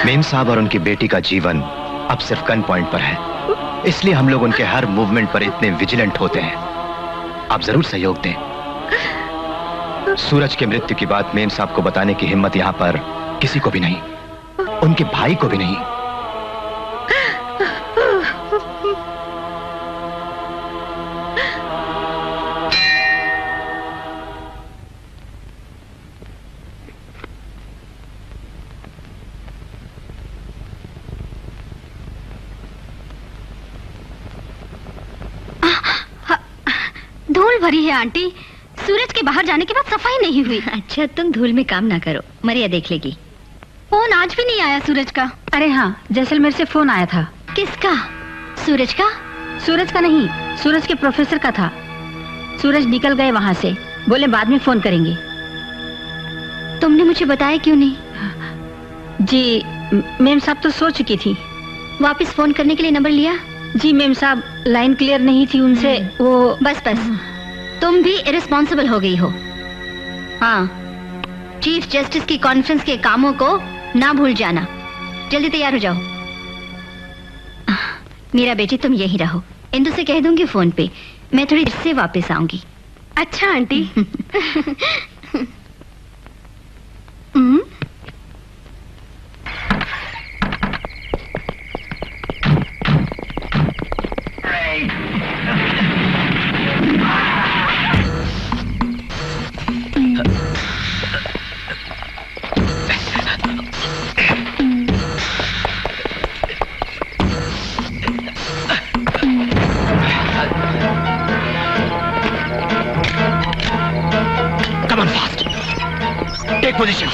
मेम साहब और उनकी बेटी का जीवन अब सिर्फ गन पॉइंट पर है, इसलिए हम लोग उनके हर मूवमेंट पर इतने विजिलेंट होते हैं। आप जरूर सहयोग दें। सूरज के मृत्यु की बात मेम साहब को बताने की हिम्मत यहां पर किसी को भी नहीं, उनके भाई को भी नहीं। धूल भरी है आंटी। सूरज के बाहर जाने के बाद सफाई नहीं हुई। अच्छा तुम धूल में काम ना करो, मरिया देख लेगी। फोन आज भी नहीं आया सूरज का। अरे हाँ, जैसलमेर से फोन आया था। किसका? सूरज का? सूरज का नहीं, सूरज के प्रोफेसर का था। सूरज निकल गए वहाँ से, बोले बाद में फोन करेंगे। तुमने मुझे बताया क्यों नहीं? जी मेम साहब तो सो चुकी थी। वापस फोन करने के लिए नंबर लिया? जी मेम साहब, लाइन क्लियर नहीं थी उनसे। वो बस तुम भी इरेस्पॉन्सिबल हो गई हो। हाँ, चीफ जस्टिस की कॉन्फ्रेंस के कामों को ना भूल जाना। जल्दी तैयार हो जाओ। मेरा बेटी तुम यही रहो, इंदु से कह दूंगी फोन पे, मैं थोड़ी देर से वापस आऊंगी। अच्छा aunty. Come on fast. Take positions.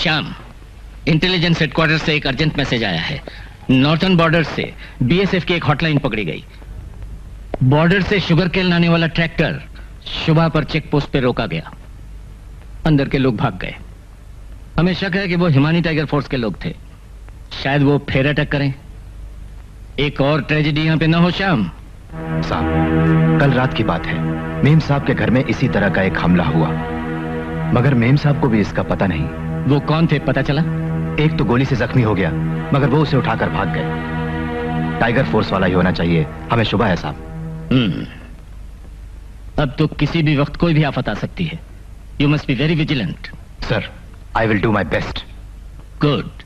Shyam, intelligence headquarter से एक अर्जेंट मैसेज आया है। नॉर्थर्न बॉर्डर से बीएसएफ की एक हॉटलाइन पकड़ी गई। बॉर्डर से शुगर केन लाने वाला ट्रैक्टर सुबह पर चेक पोस्ट पे रोका गया। अंदर के लोग भाग गए। हमें शक है कि वो हिमानी टाइगर फोर्स के लोग थे। शायद वो फिर अटैक करें। एक और ट्रेजेडी यहाँ पे ना हो श्याम। साहब, कल रात की बात है, मेम साहब के घर में इसी तरह का एक हमला हुआ, मगर मेम साहब को भी इसका पता नहीं। वो कौन थे पता चला? एक तो गोली से जख्मी हो गया, मगर वो उसे उठाकर भाग गए। टाइगर फोर्स वाला ही होना चाहिए, हमें शुबा है साहब। अब तो किसी भी वक्त कोई भी आफत आ सकती है। You must be very vigilant. Sir, I will do my best. Good.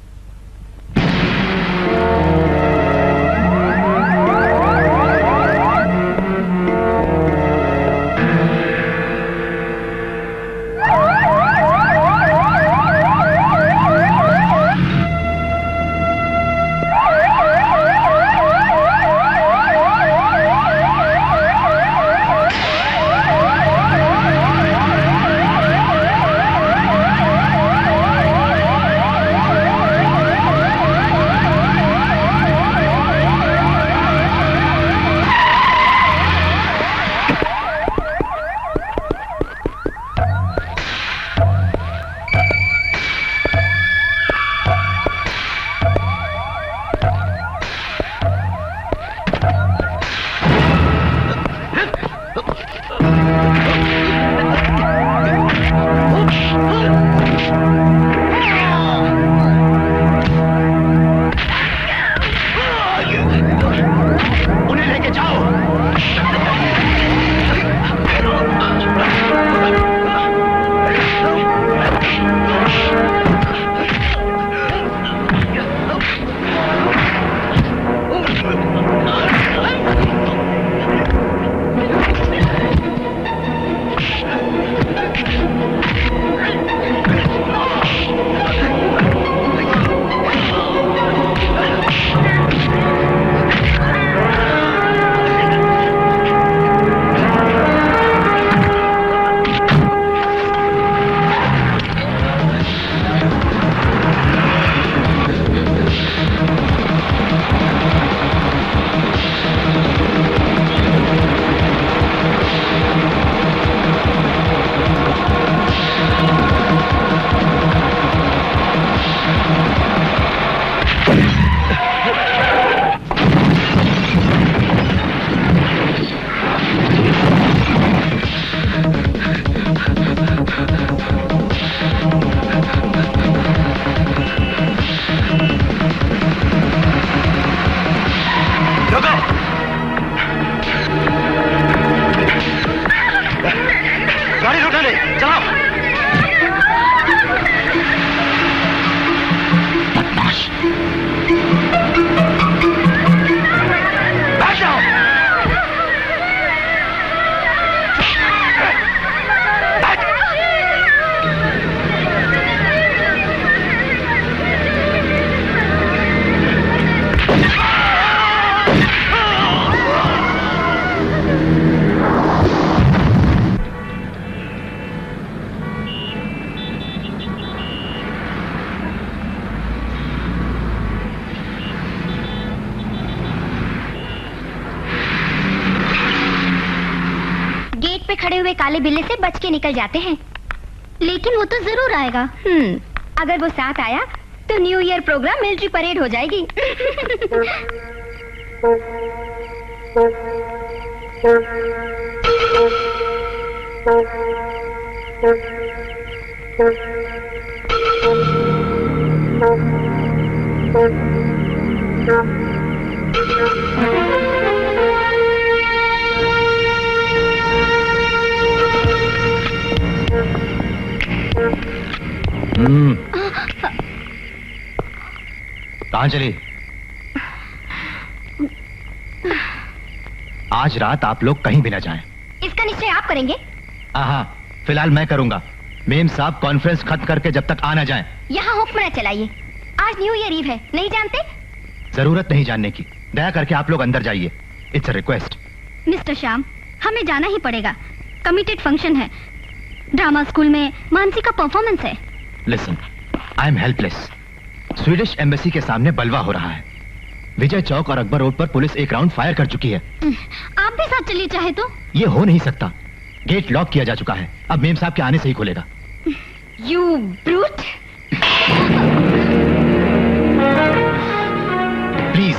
पे खड़े हुए काले बिल्ले से बच के निकल जाते हैं, लेकिन वो तो जरूर आएगा। अगर वो साथ आया तो new year program military parade हो जाएगी। कहाँ चली? आज रात आप लोग कहीं भी ना जाएं। इसका निश्चय आप करेंगे? हाँ, फिलहाल मैं करूंगा। मेम साहब कॉन्फ्रेंस खत्म करके जब तक आ ना जाएं। यहाँ हुक्म न चलाइए, आज न्यू ईयर ईव है, नहीं जानते? जरूरत नहीं जानने की, दया करके आप लोग अंदर जाइए। It's a request. Mister Shyam, हमें जाना ही पड़ेगा। कमिटेड फंक्शन है, ड्रामा स्कूल में मानसी का परफॉर्मेंस है। Listen, I am helpless. Swedish embassy के सामने बलवा हो रहा है। विजय चौक और अकबर रोड पर पुलिस एक राउंड फायर कर चुकी है। आप भी साथ चलिए चाहे तो। ये हो नहीं सकता, गेट लॉक किया जा चुका है, अब मेम साहब के आने से ही खुलेगा। You brute. प्लीज।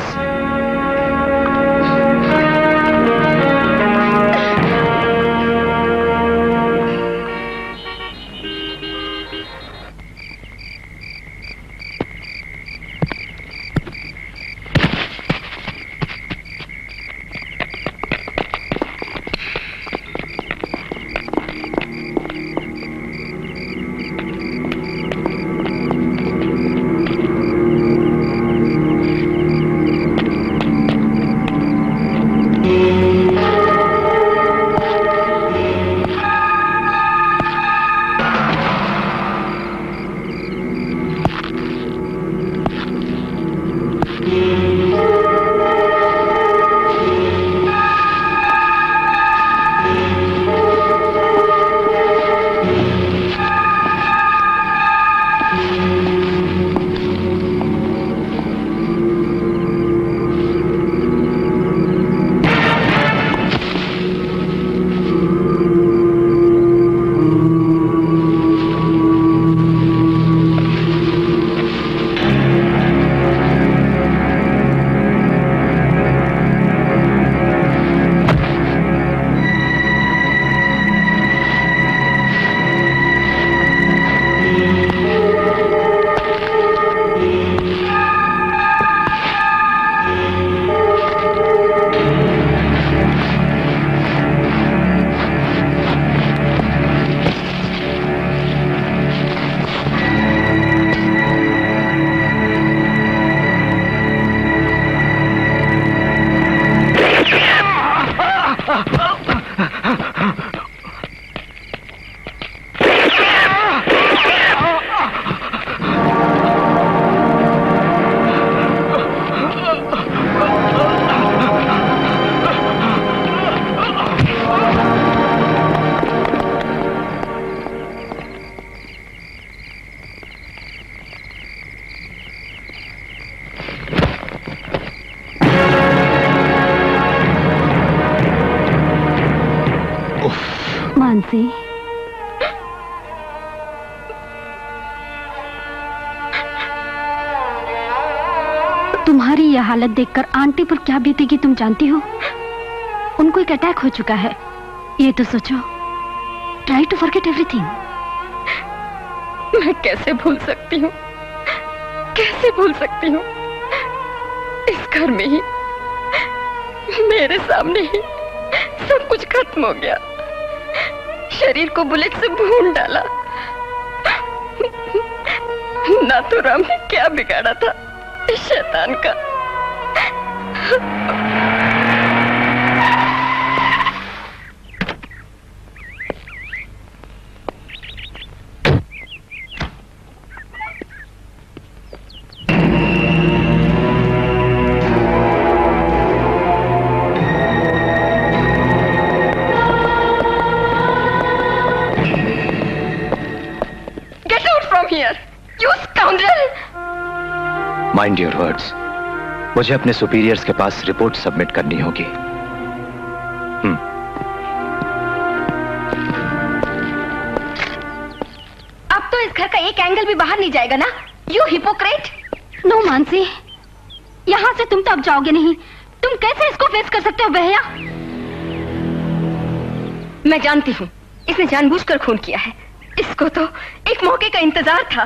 मानसी, तुम्हारी यह हालत देखकर आंटी पर क्या बीतेगी तुम जानती हो? उनको एक अटैक हो चुका है, ये तो सोचो। Try to forget everything. मैं कैसे भूल सकती हूँ, कैसे भूल सकती हूँ? इस घर में ही, मेरे सामने ही सब कुछ खत्म हो गया। शरीर को बुलेट से भून डाला। नाथूराम ने क्या बिगाड़ा था इस शैतान का? Get out from here, you scoundrel! Mind your words. मुझे अपने सुपीरियर्स के पास रिपोर्ट सबमिट करनी होगी। अब तो इस घर का एक एंगल भी बाहर नहीं जाएगा ना, यू हिपोक्रेट। नो मानसी, यहाँ से तुम तो अब जाओगे नहीं। तुम कैसे इसको फेस कर सकते हो भैया? मैं जानती हूँ इसने जानबूझकर खून किया है। इसको तो एक मौके का इंतजार था।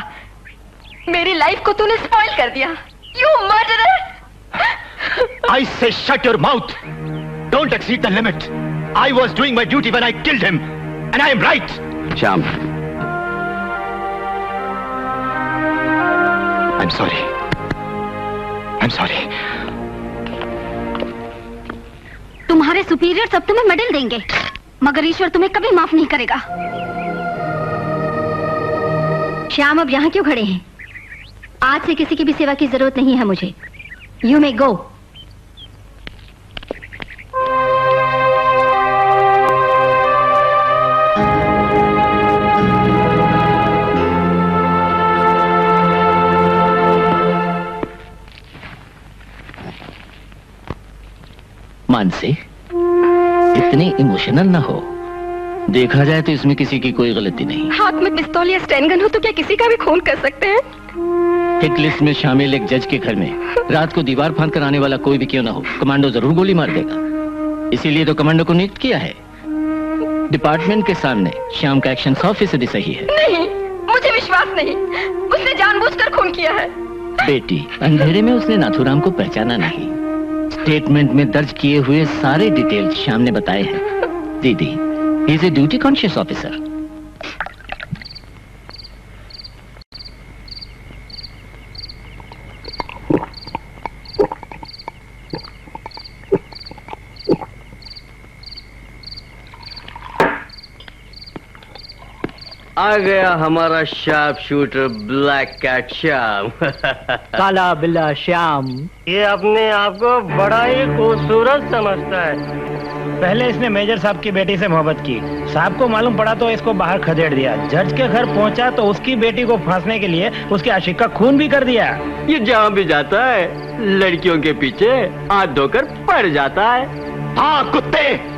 मेरी लाइफ को तूने स्पॉइल कर दिया। You murderer! I say shut your mouth. Don't exceed the limit. I was doing my duty when I killed him, and I am right. Shyam, I'm sorry. I'm sorry. तुम्हारे सुपीरियर सब तुम्हें medal देंगे, मगर ईश्वर तुम्हें कभी माफ नहीं करेगा। श्याम, अब यहाँ क्यों खड़े हैं? आज से किसी की भी सेवा की जरूरत नहीं है मुझे। यू मे गो। मानसी, इतनी इमोशनल ना हो। देखा जाए तो इसमें किसी की कोई गलती नहीं। हाथ में पिस्तौल या स्टैन गन हो तो क्या किसी का भी खून कर सकते हैं? हिट लिस्ट में शामिल एक जज के घर में रात को दीवार फांद कर आने वाला कोई भी क्यों ना हो, कमांडो जरूर गोली मार देगा। इसीलिए तो कमांडो को नियुक्त किया है। डिपार्टमेंट के सामने श्याम का एक्शन 100% सही है। नहीं, मुझे विश्वास नहीं। उसने जानबूझकर खून किया है। बेटी, अंधेरे में उसने नाथूराम को पहचाना नहीं। स्टेटमेंट में दर्ज किए हुए सारे डिटेल्स श्याम ने बताए हैं। दीदी, he is a duty conscious officer. आ गया हमारा sharp shooter black cat Shyam. काला बिल्ला श्याम। ये अपने आप को बड़ा ही खूबसूरत समझता है। पहले इसने मेजर साहब की बेटी से मोहब्बत की। साहब को मालूम पड़ा तो इसको बाहर खदेड़ दिया। जज के घर पहुंचा तो उसकी बेटी को फांसने के लिए उसके आशिक का खून भी कर दिया। ये जहाँ भी जाता है लड़कियों के पीछे हाथ धोकर पड़ जाता है। हाँ कुत्ते!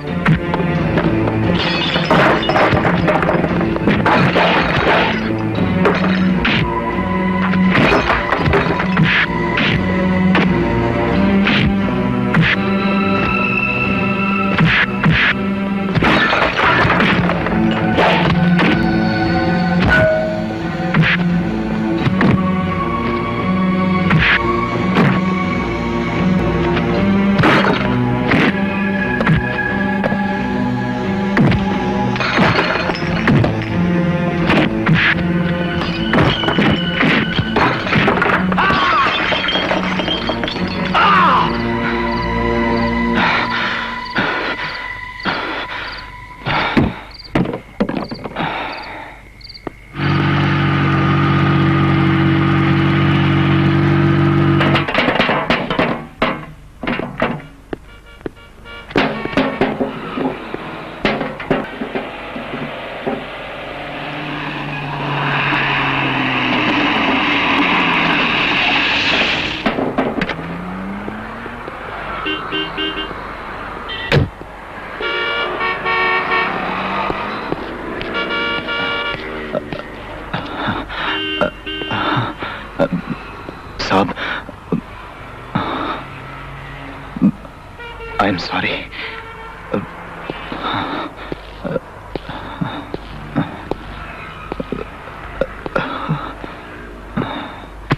आई एम सॉरी।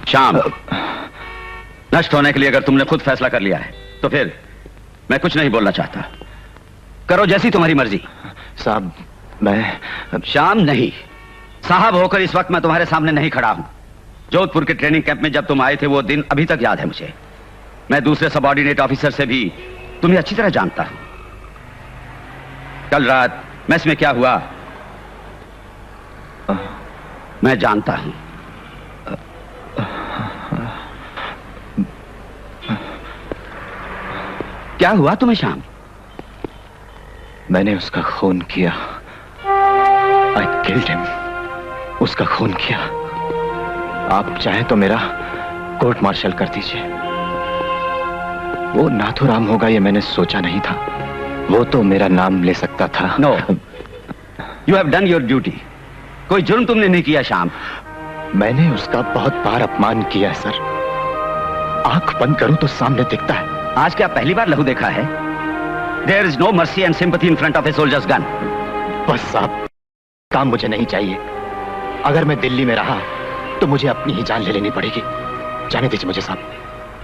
श्याम, नष्ट होने के लिए अगर तुमने खुद फैसला कर लिया है तो फिर मैं कुछ नहीं बोलना चाहता। करो जैसी तुम्हारी मर्जी। साहब, मैं श्याम नहीं, साहब होकर इस वक्त मैं तुम्हारे सामने नहीं खड़ा हूं। जोधपुर के ट्रेनिंग कैंप में जब तुम आए थे वो दिन अभी तक याद है मुझे। मैं दूसरे सबऑर्डिनेट ऑफिसर से भी तुम्हें अच्छी तरह जानता हूं। कल रात मेस में क्या हुआ मैं जानता हूं। क्या हुआ तुम्हें श्याम? मैंने उसका खून किया। I killed him. उसका खून किया। आप चाहे तो मेरा कोर्ट मार्शल कर दीजिए। वो नाथुराम होगा ये मैंने सोचा नहीं था। वो तो मेरा नाम ले सकता था। No, you have done your duty. कोई जुर्म तुमने नहीं किया श्याम। मैंने उसका बहुत बार अपमान किया है सर। आंख बंद करूं तो सामने दिखता है। आज क्या पहली बार लहू देखा है? There is no mercy and sympathy in front of a soldier's gun. बस साहब, काम मुझे नहीं चाहिए। अगर मैं दिल्ली में रहा तो मुझे अपनी ही जान ले लेनी पड़ेगी। जाने दीजिए मुझे साहब।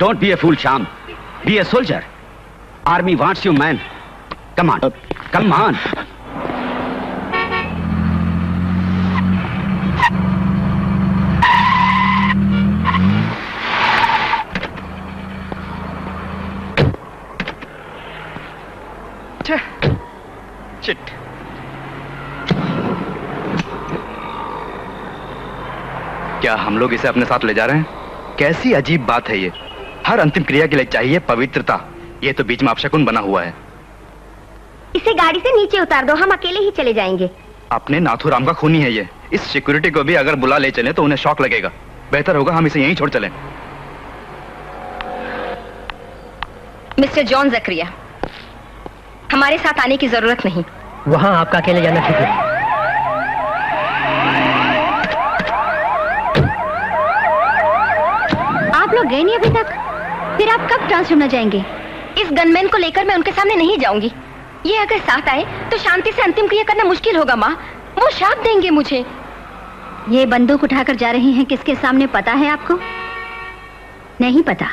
Don't be a fool, Sham. Be a soldier. Army wants you, man. Come on. Come on. Shit. क्या हम लोग इसे अपने साथ ले जा रहे हैं? कैसी अजीब बात है ये। हर अंतिम क्रिया के लिए चाहिए पवित्रता। ये तो बीच में अपशकुन बना हुआ है। इसे गाड़ी से नीचे उतार दो, हम अकेले ही चले जाएंगे। अपने नाथुराम का खूनी है ये। इस सिक्योरिटी को भी अगर बुला ले चले तो उन्हें शॉक लगेगा। बेहतर होगा हम इसे यहीं छोड़ चलें। मिस्टर जॉन जकरिया, हमारे साथ आने की जरूरत नहीं। वहां आपका अकेले जाना ठीक है। आप लोग गए नहीं अभी तक, फिर आप कब ट्रांसफर में जाएंगे? इस गनमैन को लेकर मैं उनके सामने नहीं जाऊंगी। ये अगर साथ आए तो शांति से अंतिम क्रिया करना मुश्किल होगा माँ। वो श्राप देंगे मुझे। ये बंदूक उठाकर जा रही हैं किसके सामने पता है आपको? नहीं पता।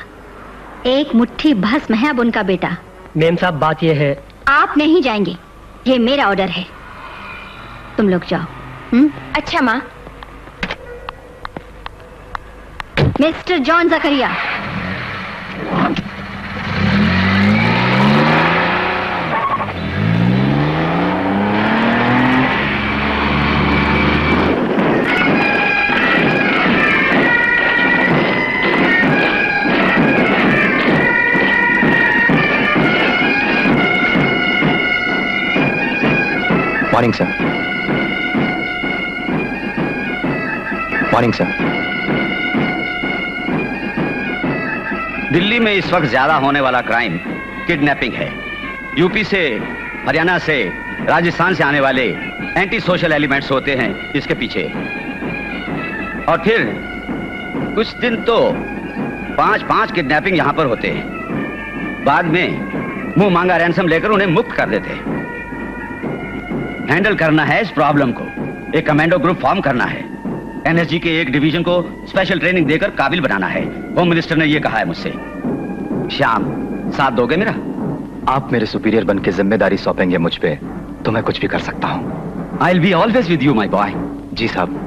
एक मुट्ठी भस्म है अब उनका बेटा। मेम साहब, बात यह है, आप नहीं जाएंगे, ये मेरा ऑर्डर है। तुम लोग जाओ। अच्छा माँ। Mister John Zakaria, morning sir. Morning sir. Delhi में इस वक्त ज्यादा होने वाला क्राइम किडनैपिंग है। यूपी से, हरियाणा से, राजस्थान से आने वाले एंटी सोशल एलिमेंट्स होते हैं इसके पीछे। और फिर कुछ दिन तो 5-5 किडनैपिंग यहां पर होते हैं। बाद में मुंह मांगा रैंसम लेकर उन्हें मुक्त कर देते हैं। हैंडल करना है इस प्रॉब्लम को। एक कमांडो ग्रुप फॉर्म करना है। एनएसजी के एक डिवीजन को स्पेशल ट्रेनिंग देकर काबिल बनाना है। होम मिनिस्टर ने यह कहा है मुझसे। श्याम, साथ दोगे मेरा? आप मेरे सुपीरियर बन के जिम्मेदारी सौंपेंगे मुझ पे तो मैं कुछ भी कर सकता हूं। I will be always with you my boy. जी साहब।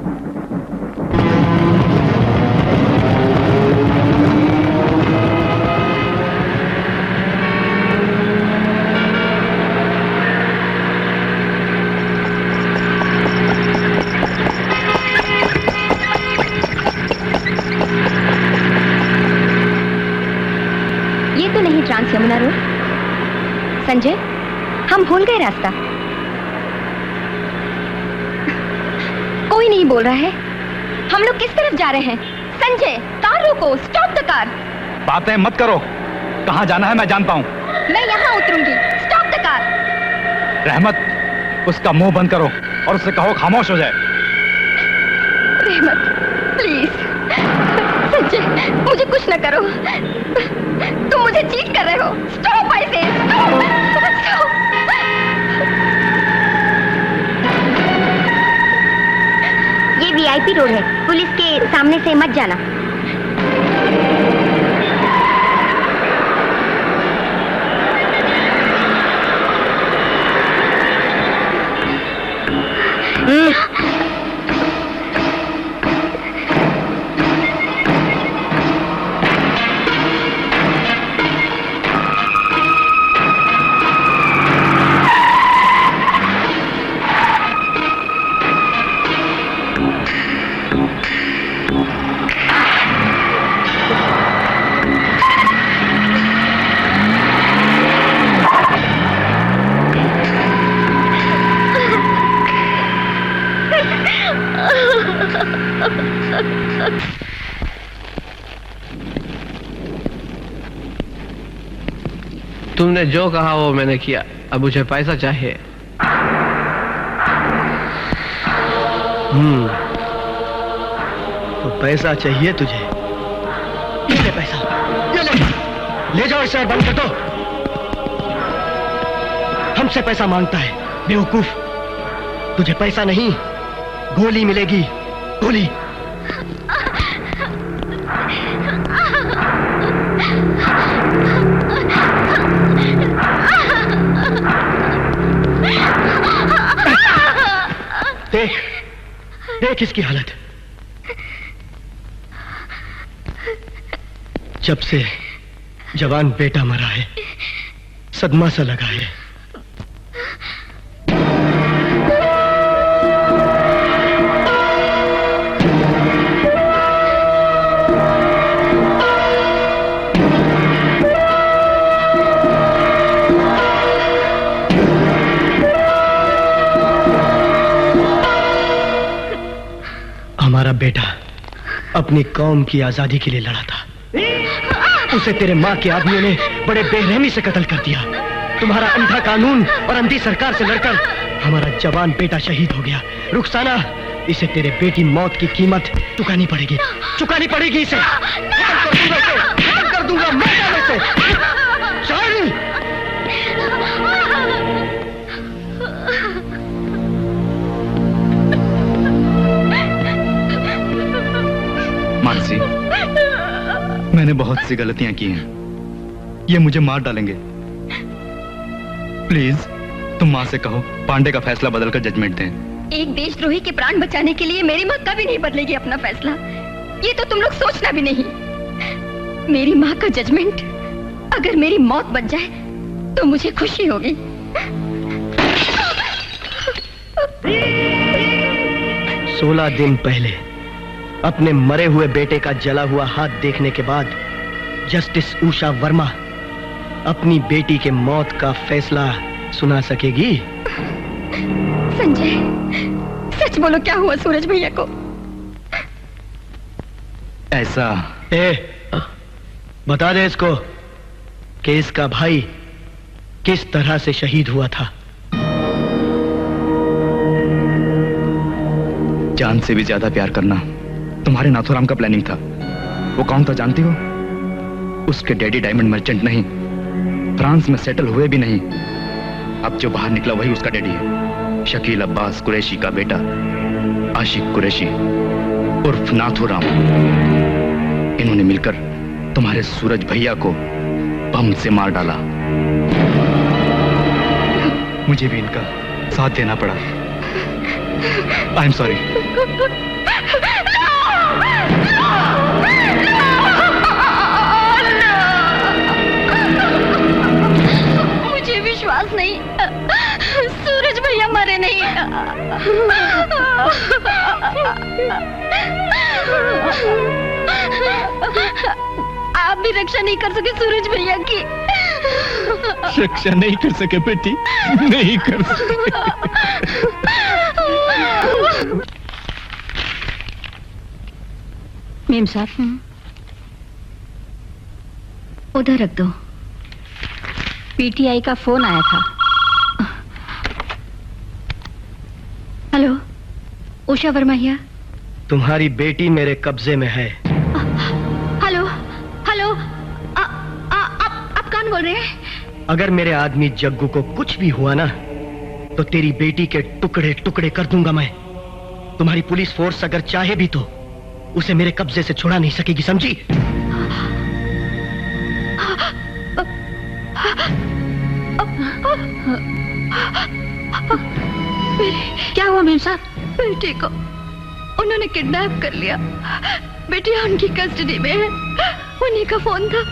Trans Yamuna road. संजय, हम भूल गए रास्ता। कोई नहीं बोल रहा है। हम लोग किस तरफ जा रहे हैं? संजय, कार रोको, स्टॉप द कार। बातें मत करो। कहां जाना है मैं जानता हूं। मैं यहां उतरूंगी। Stop the car. रहमत, उसका मुंह बंद करो और उससे कहो खामोश हो जाए। रहमत, प्लीज। संजय, मुझे कुछ न करो। तुम मुझे चीट कर रहे हो। स्टॉप आई से, स्टॉप। ये वीआईपी रोड है, पुलिस के सामने से मत जाना। तुमने जो कहा वो मैंने किया। अब मुझे पैसा चाहिए। तो पैसा चाहिए तुझे? ये ले पैसा, ये ले जाओ इसे और बंद कर दो। हमसे पैसा मांगता है बेवकूफ। तुझे पैसा नहीं, गोली मिलेगी, गोली। देख देख इसकी हालत। जब से जवान बेटा मरा है, सदमा सा लगा है। हमारा बेटा अपनी कौम की आजादी के लिए लड़ा था। उसे तेरे माँ के आदमियों ने बड़े बेरहमी से कत्ल कर दिया। तुम्हारा अंधा कानून और अंधी सरकार से लड़कर हमारा जवान बेटा शहीद हो गया। रुखसाना, इसे तेरे बेटी मौत की कीमत चुकानी पड़ेगी, चुकानी पड़ेगी इसे। खत्म कर दूंगा मैं इसे। शायरी मानसी, मैंने बहुत सी गलतियां की हैं। ये मुझे मार डालेंगे। प्लीज तुम माँ से कहो पांडे का फैसला बदलकर जजमेंट दें। एक देशद्रोही के प्राण बचाने के लिए मेरी माँ कभी नहीं बदलेगी अपना फैसला। ये तो तुम लोग सोचना भी नहीं। मेरी माँ का जजमेंट, अगर मेरी मौत बच जाए तो मुझे खुशी होगी। 16 दिन पहले अपने मरे हुए बेटे का जला हुआ हाथ देखने के बाद जस्टिस उषा वर्मा अपनी बेटी के मौत का फैसला सुना सकेगी? संजय, सच बोलो, क्या हुआ सूरज भैया को? ऐसा बता दे इसको कि इसका भाई किस तरह से शहीद हुआ था। जान से भी ज्यादा प्यार करना तुम्हारे नाथुराम का प्लानिंग था। वो कौन था जानती हो? उसके डैडी डायमंड मर्चेंट नहीं, फ्रांस में सेटल हुए भी नहीं। अब जो बाहर निकला वही उसका डैडी है। शकील अब्बास कुरैशी का बेटा आशिक कुरैशी उर्फ नाथुराम। इन्होंने मिलकर तुम्हारे सूरज भैया को बम से मार डाला। मुझे भी इनका साथ देना पड़ा। आई एम सॉरी। मुझे विश्वास नहीं, सूरज भैया मरे नहीं। आप भी रक्षा नहीं कर सके सूरज भैया की। रक्षा नहीं कर सके बेटी, नहीं कर सके। मेम साहब, उधर रख दो। पीटीआई का फोन आया था। Hello, Usha Verma here. तुम्हारी बेटी मेरे कब्जे में है। अगर मेरे आदमी जग्गू को कुछ भी हुआ ना, तो तेरी बेटी के टुकड़े टुकड़े कर दूंगा मैं। तुम्हारी पुलिस फोर्स अगर चाहे भी तो उसे मेरे कब्जे से छुड़ा नहीं सकेगी, समझी? क्या हुआ मेम साहब? बेटी को उन्होंने किडनैप कर लिया। बेटिया उनकी कस्टडी में है। उन्हीं का फोन था।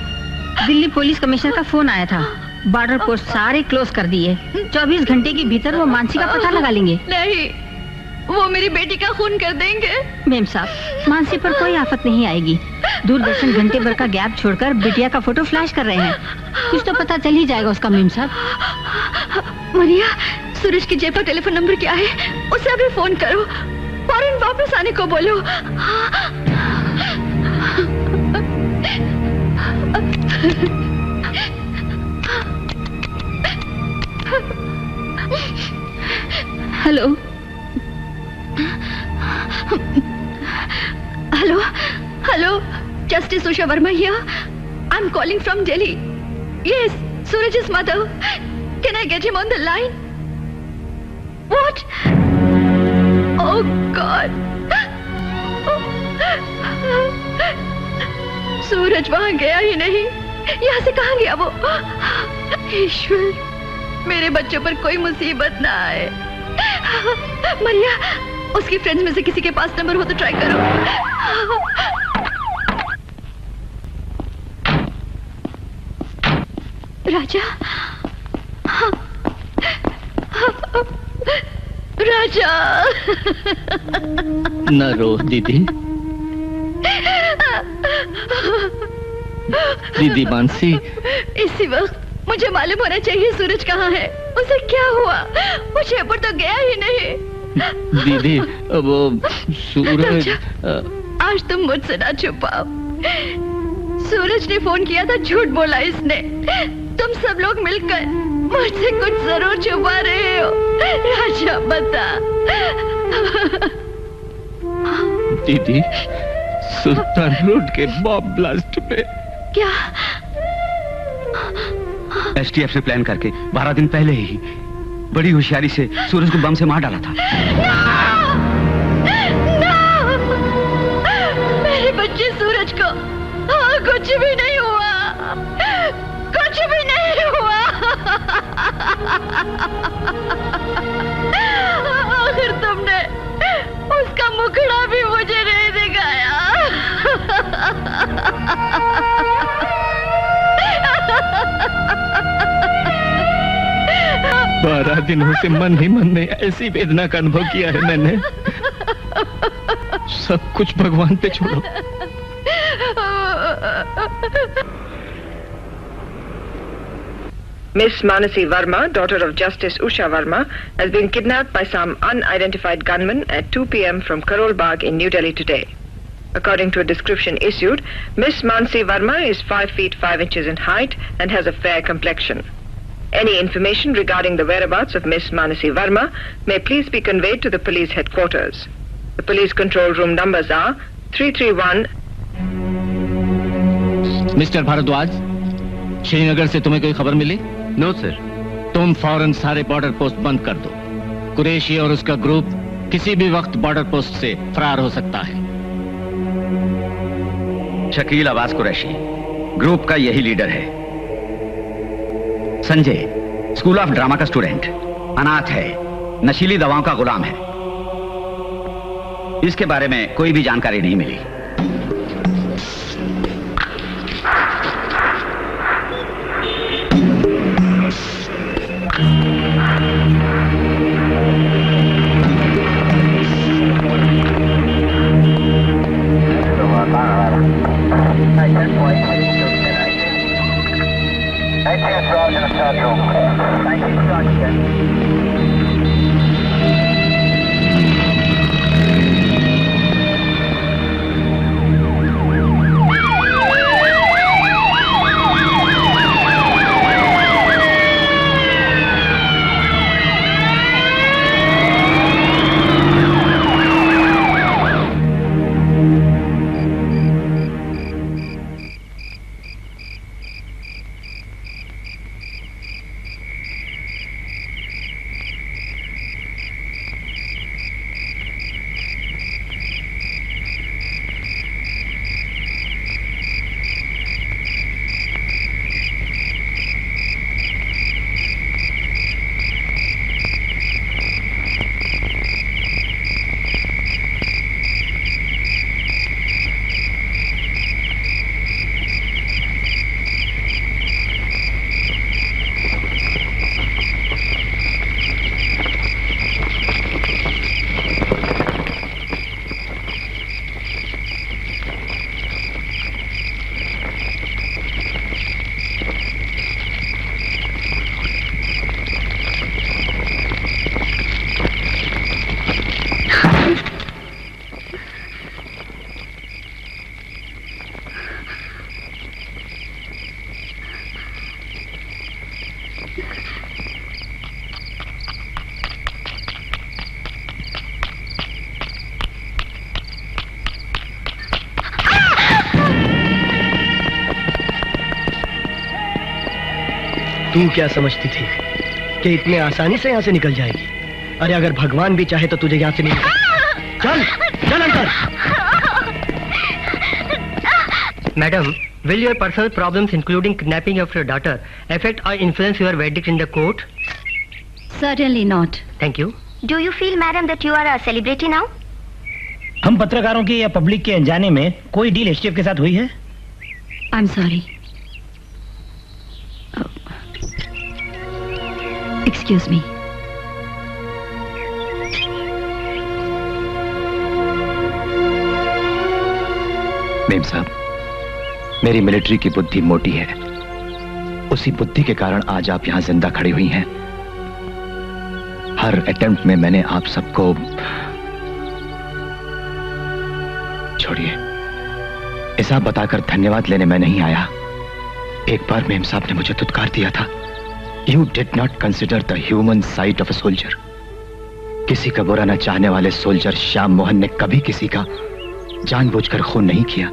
दिल्ली पुलिस कमिश्नर का फोन आया था। बॉर्डर पोस्ट सारे क्लोज कर दिए। 24 घंटे के भीतर वो मानसी का पता लगा लेंगे। नहीं, वो मेरी बेटी का खून कर देंगे। मेम साहब, मानसी पर कोई आफत नहीं आएगी। दूरदर्शन घंटे भर का गैप छोड़कर बिटिया का फोटो फ्लैश कर रहे हैं। कुछ तो पता चल ही जाएगा उसका। मेम साहब। मरिया, सूरज की जेब का टेलीफोन नंबर क्या है? उसे अभी फोन करो। फौरन वापस आने को बोलो। Hello hello hello, justice Usha Verma here. I am calling from Delhi. Yes, Suraj's mother. Can I get him on the line? What? Oh God. सूरज वहां गया ही नहीं। यहाँ से कहाँ गया वो? ईश्वर, मेरे बच्चों पर कोई मुसीबत ना आए। मरिया, उसकी फ्रेंड्स में से किसी के पास नंबर हो तो ट्राई करो। राजा, राजा। न रो दीदी। दीदी मानसी, इसी वक्त मुझे मालूम होना चाहिए सूरज कहाँ है। उसे क्या हुआ? वो जयपुर तो गया ही नहीं। दीदी, वो सूरज। आज तुम मुझसे ना छुपाओ। सूरज ने फोन किया था, झूठ बोला इसने। तुम सब लोग मिलकर मुझसे कुछ जरूर छुपा रहे हो। राजा बता। दीदी, सुल्तान रोड के बॉम्ब ब्लास्ट में। क्या? एसटीएफ से प्लान करके 12 दिन पहले ही बड़ी होशियारी से सूरज को बम से मार डाला था। मेरे बच्चे सूरज को कुछ भी नहीं हुआ। कुछ भी नहीं हुआ। आखिर तुमने उसका मुखड़ा भी मुझे नहीं दिखाया। 12 दिनों से मन ही मन में ऐसी वेदना का अनुभव किया है मैंने। सब कुछ भगवान पे छोड़ो। Miss Manasi Verma, daughter of Justice Usha Verma, has been kidnapped by some unidentified gunmen at 2 p.m. from Karol Bagh in New Delhi today. According to a description issued, Miss Manasi Verma is 5 feet 5 inches in height and has a fair complexion. Any information regarding the whereabouts of Miss Manasi Verma may please be conveyed to the police headquarters. The police control room numbers are 331. Mister Bharadwaj, Srinagar से तुम्हें कोई खबर मिली? No sir. तुम फौरन सारे border post बंद कर दो। कुरैशी और उसका ग्रुप किसी भी वक्त बॉर्डर पोस्ट से फरार हो सकता है। शकील अब्बास कुरैशी ग्रुप का यही लीडर है। संजय स्कूल ऑफ ड्रामा का स्टूडेंट, अनाथ है, नशीली दवाओं का गुलाम है। इसके बारे में कोई भी जानकारी नहीं मिली। तू क्या समझती थी कि इतने आसानी से यहाँ से निकल जाएगी? अरे अगर भगवान भी चाहे तो तुझे यहाँ से नहीं। चल चल अंदर। Madam, will your personal problems including kidnapping of your daughter affect or influence your verdict in the court? Certainly not. Thank you. Do you feel, madam, that you are a celebrity now? हम पत्रकारों की या public के अनजाने में कोई deal STF के साथ हुई है? I'm sorry. Excuse me. Ma'am साहब, मेरी मिलिट्री की बुद्धि मोटी है। उसी बुद्धि के कारण आज आप यहां जिंदा खड़ी हुई हैं। हर अटेम्प्ट में मैंने आप सबको छोड़िए, हिसाब बताकर धन्यवाद लेने में नहीं आया। एक बार मेम साहब ने मुझे धुतकार दिया था, you did not consider the human side of a soldier. किसी का बुरा न चाहने वाले सोल्जर श्याम मोहन ने कभी किसी का जानबूझकर खून नहीं किया।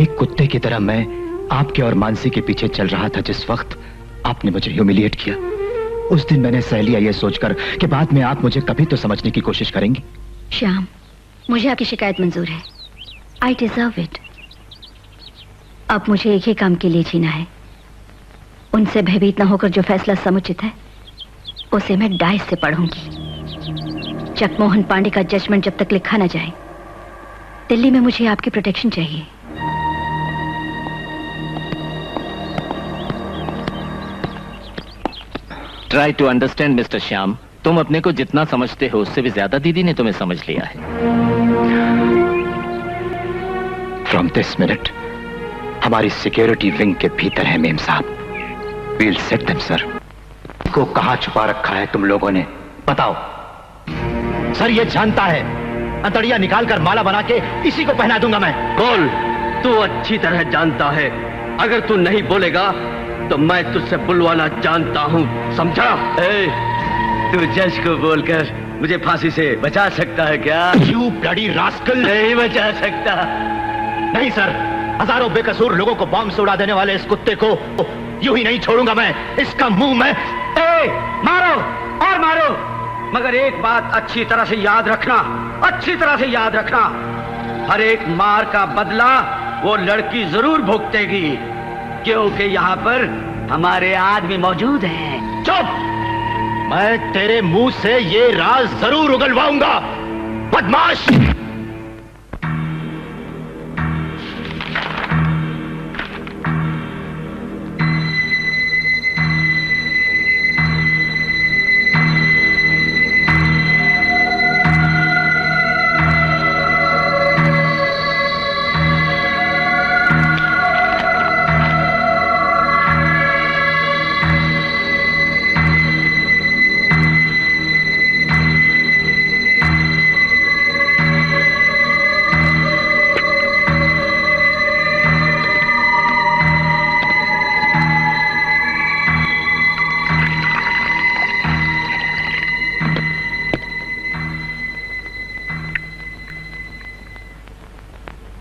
एक कुत्ते की तरह मैं आपके और मानसी के पीछे चल रहा था जिस वक्त आपने मुझे ह्यूमिलिएट किया। उस दिन मैंने सह लिया ये सोचकर कि बाद में आप मुझे कभी तो समझने की कोशिश करेंगी। श्याम, मुझे आपकी शिकायत मंजूर है। I deserve it. अब मुझे एक ही काम के लिए जीना है। उनसे भयभीत न होकर जो फैसला समुचित है उसे मैं डाइस से पढ़ूंगी। जगमोहन पांडे का जजमेंट जब तक लिखा न जाए, दिल्ली में मुझे आपकी प्रोटेक्शन चाहिए। Try to understand mister Shyam. तुम अपने को जितना समझते हो उससे भी ज्यादा दीदी ने तुम्हें समझ लिया है। फ्रॉम दिस मिनट हमारी सिक्योरिटी विंग के भीतर है मेम साहब। We'll set them sir. को कहां छुपा रखा है तुम लोगों ने? बताओ। सर ये जानता है, अंतड़िया निकालकर माला बना के इसी को पहना दूंगा मैं। बोल। तू अच्छी तरह जानता है, अगर तू नहीं बोलेगा तो मैं तुझसे बुलवाना जानता हूँ, समझा? तू जज को बोलकर मुझे फांसी से बचा सकता है क्या? You bloody rascal. नहीं बचा सकता। नहीं सर, हजारों बेकसूर लोगों को बॉम्ब से उड़ा देने वाले इस कुत्ते को यूं ही नहीं छोड़ूंगा मैं। इसका मुंह मैं मारो और मारो, मगर एक बात अच्छी तरह से याद रखना, अच्छी तरह से याद रखना, हर एक मार का बदला वो लड़की जरूर भुगतेगी, क्योंकि यहाँ पर हमारे आदमी मौजूद हैं। चुप! मैं तेरे मुंह से ये राज जरूर उगलवाऊंगा, बदमाश!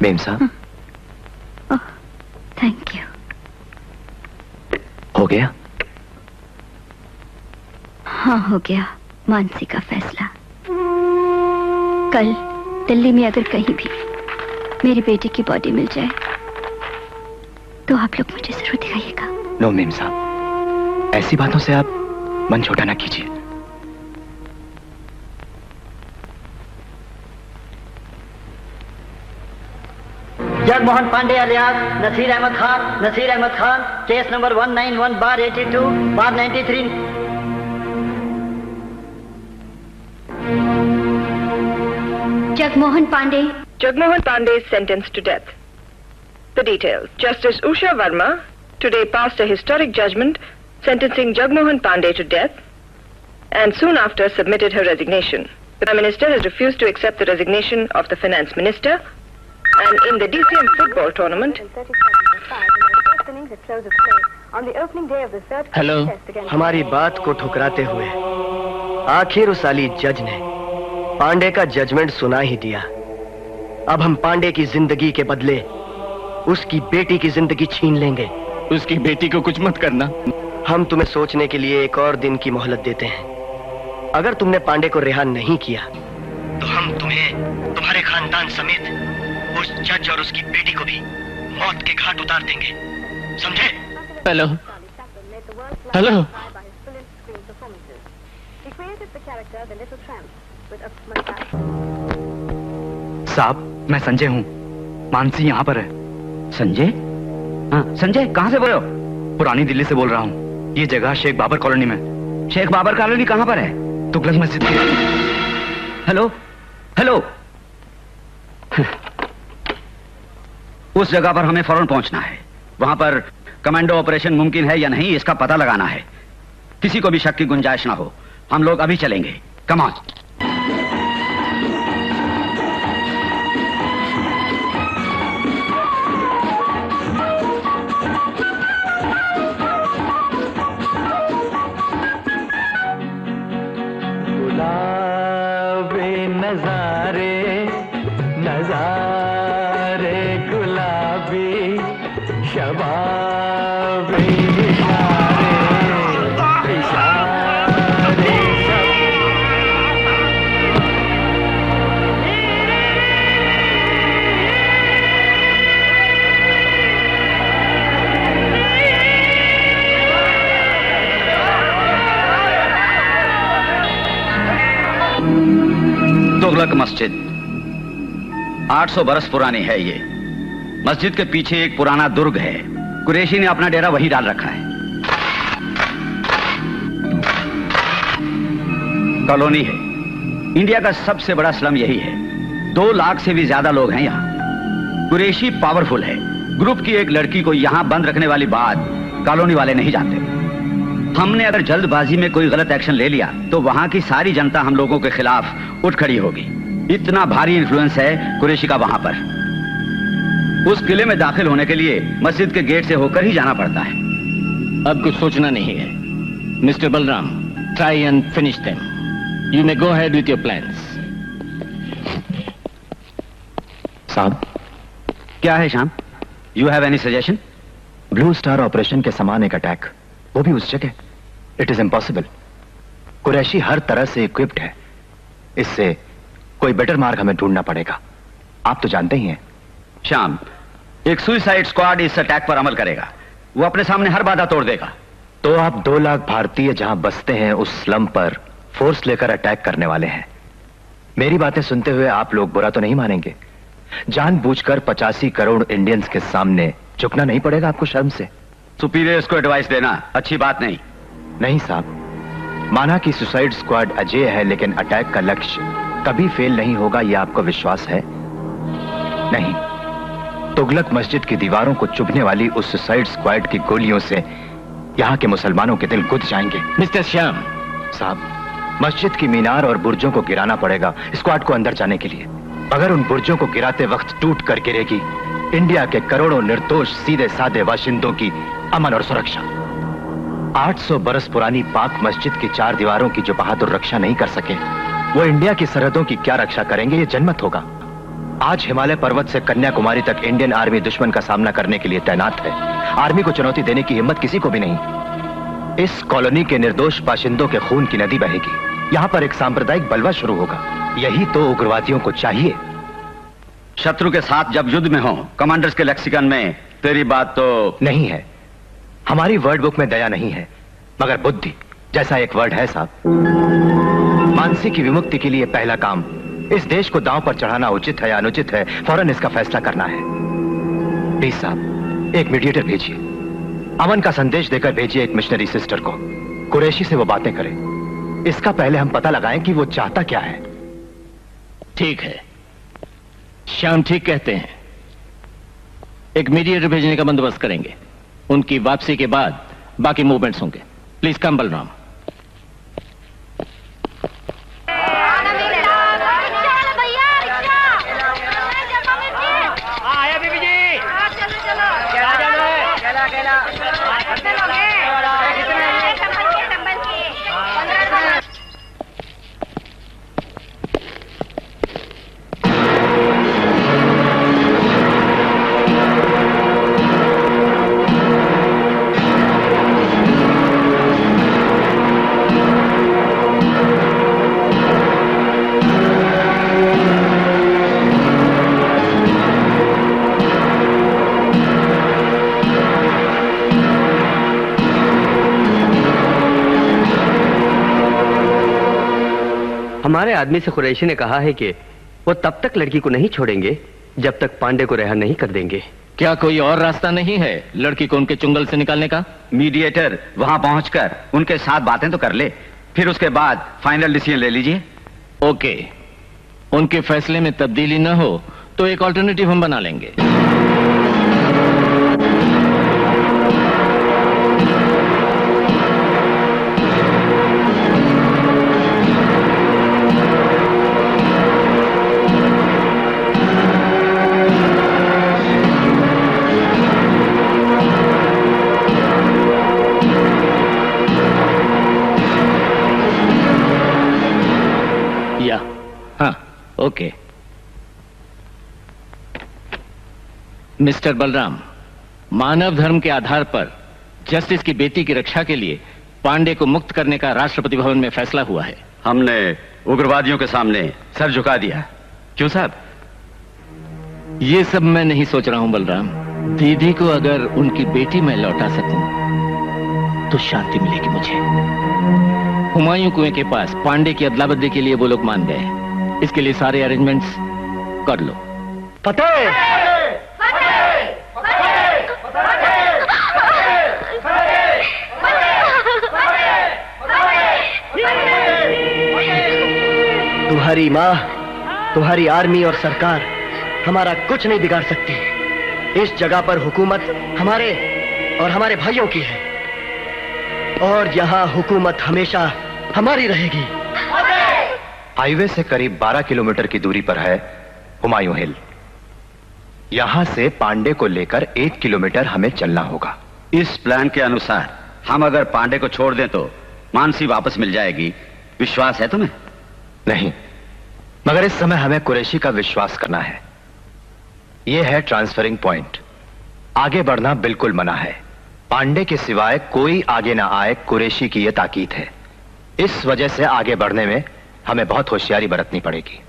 मेम साहब, थैंक यू। हो गया? हाँ, हो गया। मानसी का फैसला। कल दिल्ली में अगर कहीं भी मेरी बेटी की बॉडी मिल जाए तो आप लोग मुझे जरूर दिखाइएगा। नो मेम साहब, ऐसी बातों से आप मन छोटा ना कीजिए। Jagmohan Pandey alias Nasir Ahmad Khan, case number 191/82/93। Jagmohan Pandey is sentenced to death. The details. Justice Usha Verma today passed a historic judgment sentencing Jagmohan Pandey to death and soon after submitted her resignation. The Prime Minister has refused to accept the resignation of the Finance Minister. And in the DCM football tournament, hello. हमारी बात को ठुकराते हुए आखिर उस अली जज ने पांडे का judgement सुना ही दिया। अब हम पांडे की जिंदगी के बदले उसकी बेटी की जिंदगी छीन लेंगे। उसकी बेटी को कुछ मत करना। हम तुम्हें सोचने के लिए एक और दिन की मोहलत देते हैं। अगर तुमने पांडे को रिहा नहीं किया तो हम तुम्हें तुम्हारे खानदान समेत उस जज और उसकी बेटी को भी मौत के घाट उतार देंगे, समझे? Hello hello. साहब, मैं संजय हूँ। मानसी यहाँ पर है। संजय? हाँ, संजय कहाँ से बोल रहे हो? पुरानी दिल्ली से बोल रहा हूँ। ये जगह शेख बाबर कॉलोनी में। शेख बाबर कॉलोनी कहाँ पर है? तुगलक मस्जिद के। Hello hello. उस जगह पर हमें फौरन पहुंचना है। वहां पर कमांडो ऑपरेशन मुमकिन है या नहीं, इसका पता लगाना है। किसी को भी शक की गुंजाइश ना हो। हम लोग अभी चलेंगे। Come on. नजारे नजारे गुलाबी शबाबी इशारे इशारे तुगलक मस्जिद 800 बरस पुरानी है। ये मस्जिद के पीछे एक पुराना दुर्ग है। कुरैशी ने अपना डेरा वहीं डाल रखा है। कॉलोनी है। इंडिया का सबसे बड़ा स्लम यही है। 2 लाख से भी ज्यादा लोग हैं यहाँ। कुरैशी पावरफुल है। ग्रुप की एक लड़की को यहाँ बंद रखने वाली बात कॉलोनी वाले नहीं जानते। हमने अगर जल्दबाजी में कोई गलत एक्शन ले लिया तो वहां की सारी जनता हम लोगों के खिलाफ उठ खड़ी होगी। इतना भारी इन्फ्लुएंस है कुरैशी का वहां पर। उस किले में दाखिल होने के लिए मस्जिद के गेट से होकर ही जाना पड़ता है। अब कुछ सोचना नहीं है। Mister Balram, try and finish them. You may go ahead with your plans. साहब, क्या है Shyam? You have any suggestion? Blue star operation के समान एक अटैक, वो भी उस जगह। It is impossible. कुरैशी हर तरह से इक्विप्ड है। इससे कोई बेटर मार्ग हमें ढूंढना पड़ेगा। आप तो जानते ही हैं। श्याम, एक सुइसाइड स्क्वाड इस अटैक पर अमल करेगा। वो अपने सामने हर बाधा तोड़ देगा। तो आप 2 लाख भारतीय जहां बसते हैं उस स्लम पर फोर्स लेकर अटैक करने वाले हैं। मेरी बातें सुनते हुए आप लोग बुरा तो नहीं मानेंगे? जानबूझकर 85 करोड़ इंडियंस के सामने झुकना नहीं पड़ेगा आपको शर्म से? सुपीरियर्स को एडवाइस देना अच्छी बात नहीं। नहीं साहब, माना कि सुसाइड स्क्वाड अजय है, लेकिन अटैक का लक्ष्य कभी फेल नहीं होगा, यह आपको विश्वास है? नहीं। तुगलक मस्जिद की दीवारों को चुभने वाली उस सुसाइड स्क्वाड की गोलियों से यहां के मुसलमानों के दिल गुद जाएंगे। मिस्टर श्याम साहब, मस्जिद की मीनार और बुर्जों को गिराना पड़ेगा स्क्वाड को अंदर जाने के लिए। अगर उन बुर्जों को गिराते वक्त टूट कर गिरेगी इंडिया के करोड़ों निर्दोष सीधे साधे बाशिंदों की अमन और सुरक्षा। 800 बरस पुरानी पाक मस्जिद की 4 दीवारों की जो बहादुर रक्षा नहीं कर सके, वो इंडिया की सरहदों की क्या रक्षा करेंगे? ये जनमत होगा। आज हिमालय पर्वत से कन्याकुमारी तक इंडियन आर्मी दुश्मन का सामना करने के लिए तैनात है। आर्मी को चुनौती देने की हिम्मत किसी को भी नहीं। इस कॉलोनी के निर्दोष बाशिंदों के खून की नदी बहेगी। यहां पर एक सांप्रदायिक बलवा शुरू होगा। यही तो उग्रवादियों को चाहिए। शत्रु के साथ जब युद्ध में हो, कमांडर्स के लेक्सिकन में तेरी बात तो नहीं है। हमारी वर्ड बुक में दया नहीं है, मगर बुद्धि जैसा एक वर्ड है साहब। मानसी की विमुक्ति के लिए पहला काम इस देश को दांव पर चढ़ाना उचित है या अनुचित है, फौरन इसका फैसला करना है। प्लीज साहब, एक मीडिएटर भेजिए। अमन का संदेश देकर भेजिए एक मिशनरी सिस्टर को। कुरैशी से वो बातें करे। इसका पहले हम पता लगाएं कि वो चाहता क्या है। ठीक है, श्याम ठीक कहते हैं। एक मीडिएटर भेजने का बंदोबस्त करेंगे। उनकी वापसी के बाद बाकी मूवमेंट्स होंगे। Please come Balram. हमारे आदमी से कुरैशी ने कहा है कि वो तब तक लड़की को नहीं छोड़ेंगे जब तक पांडे को रिहा नहीं कर देंगे। क्या कोई और रास्ता नहीं है लड़की को उनके चुंगल से निकालने का? मीडिएटर वहां पहुंचकर उनके साथ बातें तो कर ले, फिर उसके बाद फाइनल डिसीजन ले लीजिए। ओके, उनके फैसले में तब्दीली न हो तो एक ऑल्टरनेटिव हम बना लेंगे। ओके मिस्टर बलराम, मानव धर्म के आधार पर जस्टिस की बेटी की रक्षा के लिए पांडे को मुक्त करने का राष्ट्रपति भवन में फैसला हुआ है। हमने उग्रवादियों के सामने सर झुका दिया। क्यों साहब? ये सब मैं नहीं सोच रहा हूं बलराम। दीदी को अगर उनकी बेटी मैं लौटा सकूं तो शांति मिलेगी मुझे। हुमायूं कुएं के पास पांडे की अदला बदली के लिए वो लोग मान गए। इसके लिए सारे अरेंजमेंट्स कर लो। फतेह! तुम्हारी माँ, तुम्हारी आर्मी और सरकार हमारा कुछ नहीं बिगाड़ सकती। इस जगह पर हुकूमत हमारे और हमारे भाइयों की है और यहाँ हुकूमत हमेशा हमारी रहेगी। हाईवे से करीब 12 किलोमीटर की दूरी पर है हुमायूं हिल। यहां से पांडे को लेकर 1 किलोमीटर हमें चलना होगा। इस प्लान के अनुसार हम अगर पांडे को छोड़ दें तो मानसी वापस मिल जाएगी। विश्वास है तुम्हें? नहीं, मगर इस समय हमें कुरैशी का विश्वास करना है। यह है ट्रांसफरिंग पॉइंट। आगे बढ़ना बिल्कुल मना है। पांडे के सिवाय कोई आगे ना आए, कुरैशी की यह ताकीद है। इस वजह से आगे बढ़ने में हमें बहुत होशियारी बरतनी पड़ेगी।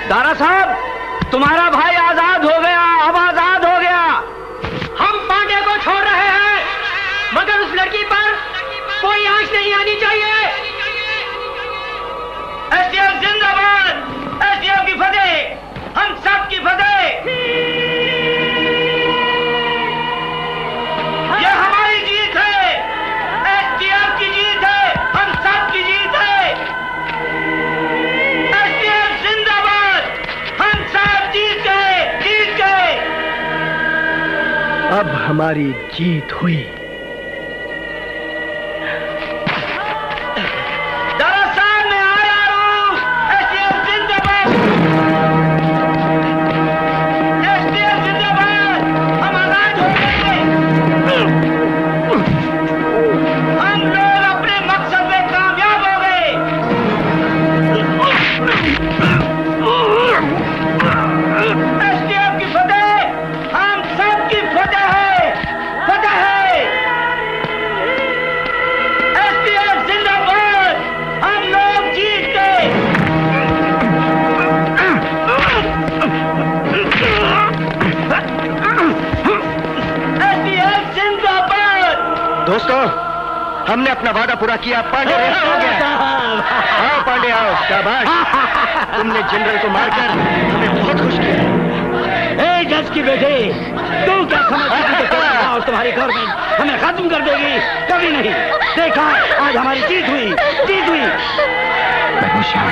दारा साहब, तुम्हारा भाई आजाद हो गया, अब आजाद हो गया। हम पांडे को छोड़ रहे हैं, मगर उस लड़की पर कोई आंच नहीं आनी चाहिए। एसटीएफ जिंदाबाद, एसटीएफ की फतेह, हम सब की फतेह। ये हमारी जीत है, एसटीएफ की जीत है, हम सब की जीत है। एसटीएफ जिंदाबाद, हम सब जीत गए, जीत गए। अब हमारी जीत हुई। एसटीएफ की फतेह, हम सब की फतेह है, फतेह है। हमने अपना वादा पूरा किया, पांडे रिहा हो गया। आओ पांडे आओ, शाबाश। तुमने जनरल को मारकर हमें बहुत खुश किया। ए जज की बेटे, तू क्या समझती थी और तुम्हारी गवर्नमेंट हमें खत्म कर देगी? कभी नहीं। देखा, आज हमारी जीत हुई, जीत हुई। महमूद शाह,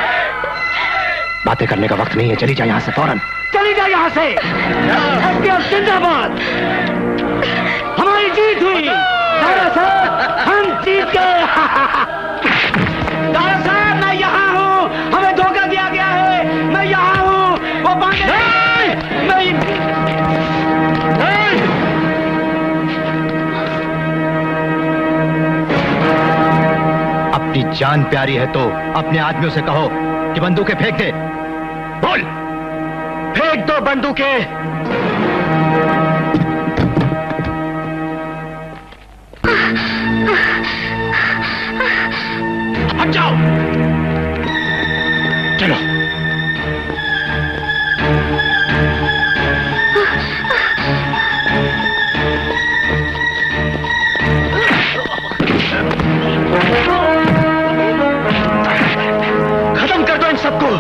बातें करने का वक्त नहीं है, चली जाए यहाँ से फौरन। चली जाए यहाँ से। FDF जिंदाबाद। हमारी जीत हुई। दारा साहब, हम जीत गए। दारा साहब, मैं यहाँ हूँ, हमें धोखा दिया गया है, मैं यहाँ हूँ। वो पांडे अपनी जान प्यारी है तो अपने आदमियों से कहो कि बंदूकें फेंक दे। बोल, फेंक दो बंदूकें। हट जाओ। चलो। खत्म कर दो इन सबको।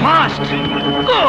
Fast go.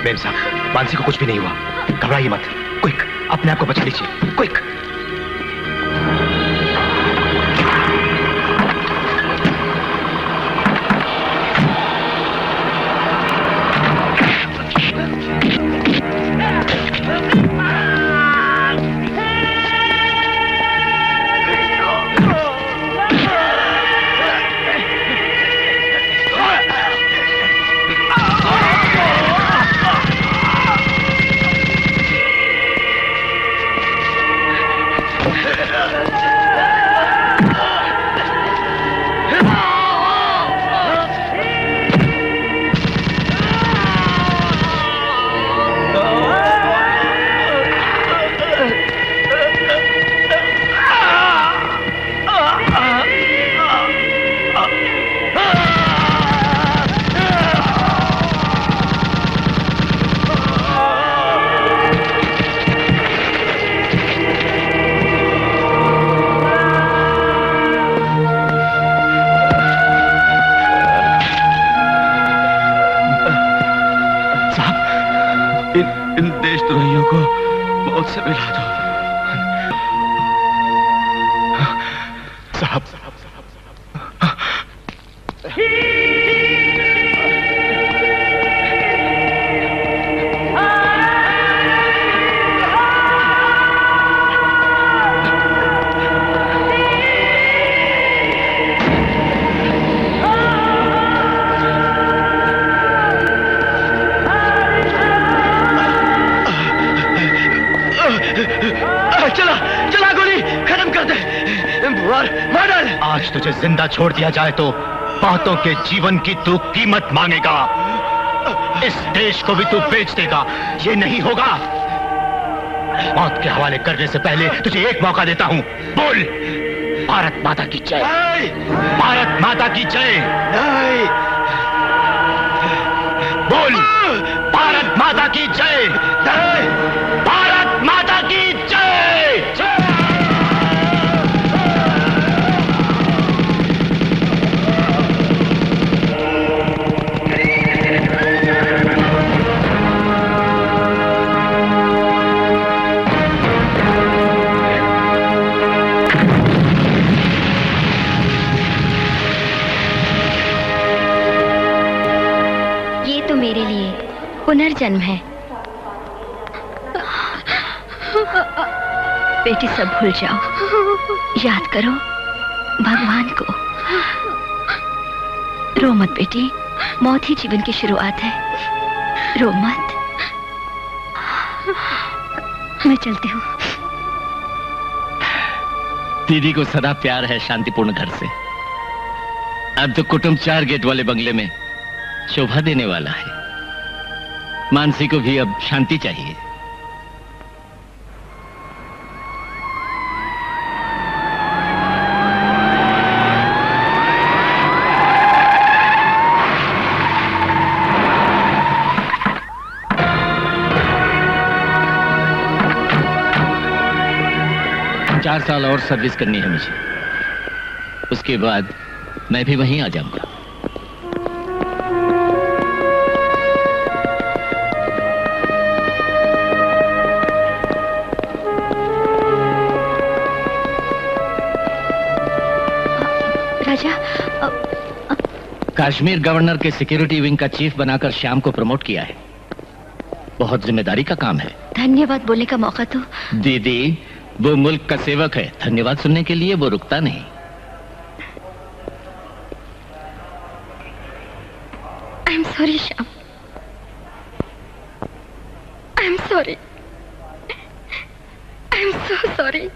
मेम साहब, मानसी को कुछ भी नहीं हुआ, घबराइए मत। क्विक, अपने आप को बचा लीजिए, क्विक। इन देशद्रोहियों को मौत से मिला दो। साहब, चला चला, गोली खत्म कर दे। मार डाल। आज तुझे जिंदा छोड़ दिया जाए तो बहुतों के जीवन की तू कीमत मांगेगा। इस देश को भी तू बेच देगा। ये नहीं होगा। मौत के हवाले करने से पहले तुझे एक मौका देता हूं। बोल, भारत माता की जय। भारत माता की जय। बोल, भारत माता की जय। भारत माता की जय। ये तो मेरे लिए पुनर्जन्म है। बेटी, सब भूल जाओ, याद करो भगवान को। रो मत बेटी, मौत ही जीवन की शुरुआत है। रो मत। मैं चलती हूँ। दीदी को सदा प्यार है शांतिपूर्ण घर से। अब तो कुटुंब 4 गेट वाले बंगले में शोभा देने वाला है। मानसी को भी अब शांति चाहिए। 4 साल और सर्विस करनी है मुझे। उसके बाद मैं भी वहीं आ जाऊंगा। राजा, कश्मीर गवर्नर के सिक्योरिटी विंग का चीफ बनाकर श्याम को प्रमोट किया है। बहुत जिम्मेदारी का काम है। धन्यवाद बोलने का मौका तो। दीदी, वो मुल्क का सेवक है, धन्यवाद सुनने के लिए वो रुकता नहीं। आई am sorry Shyam, I am sorry, I am so sorry.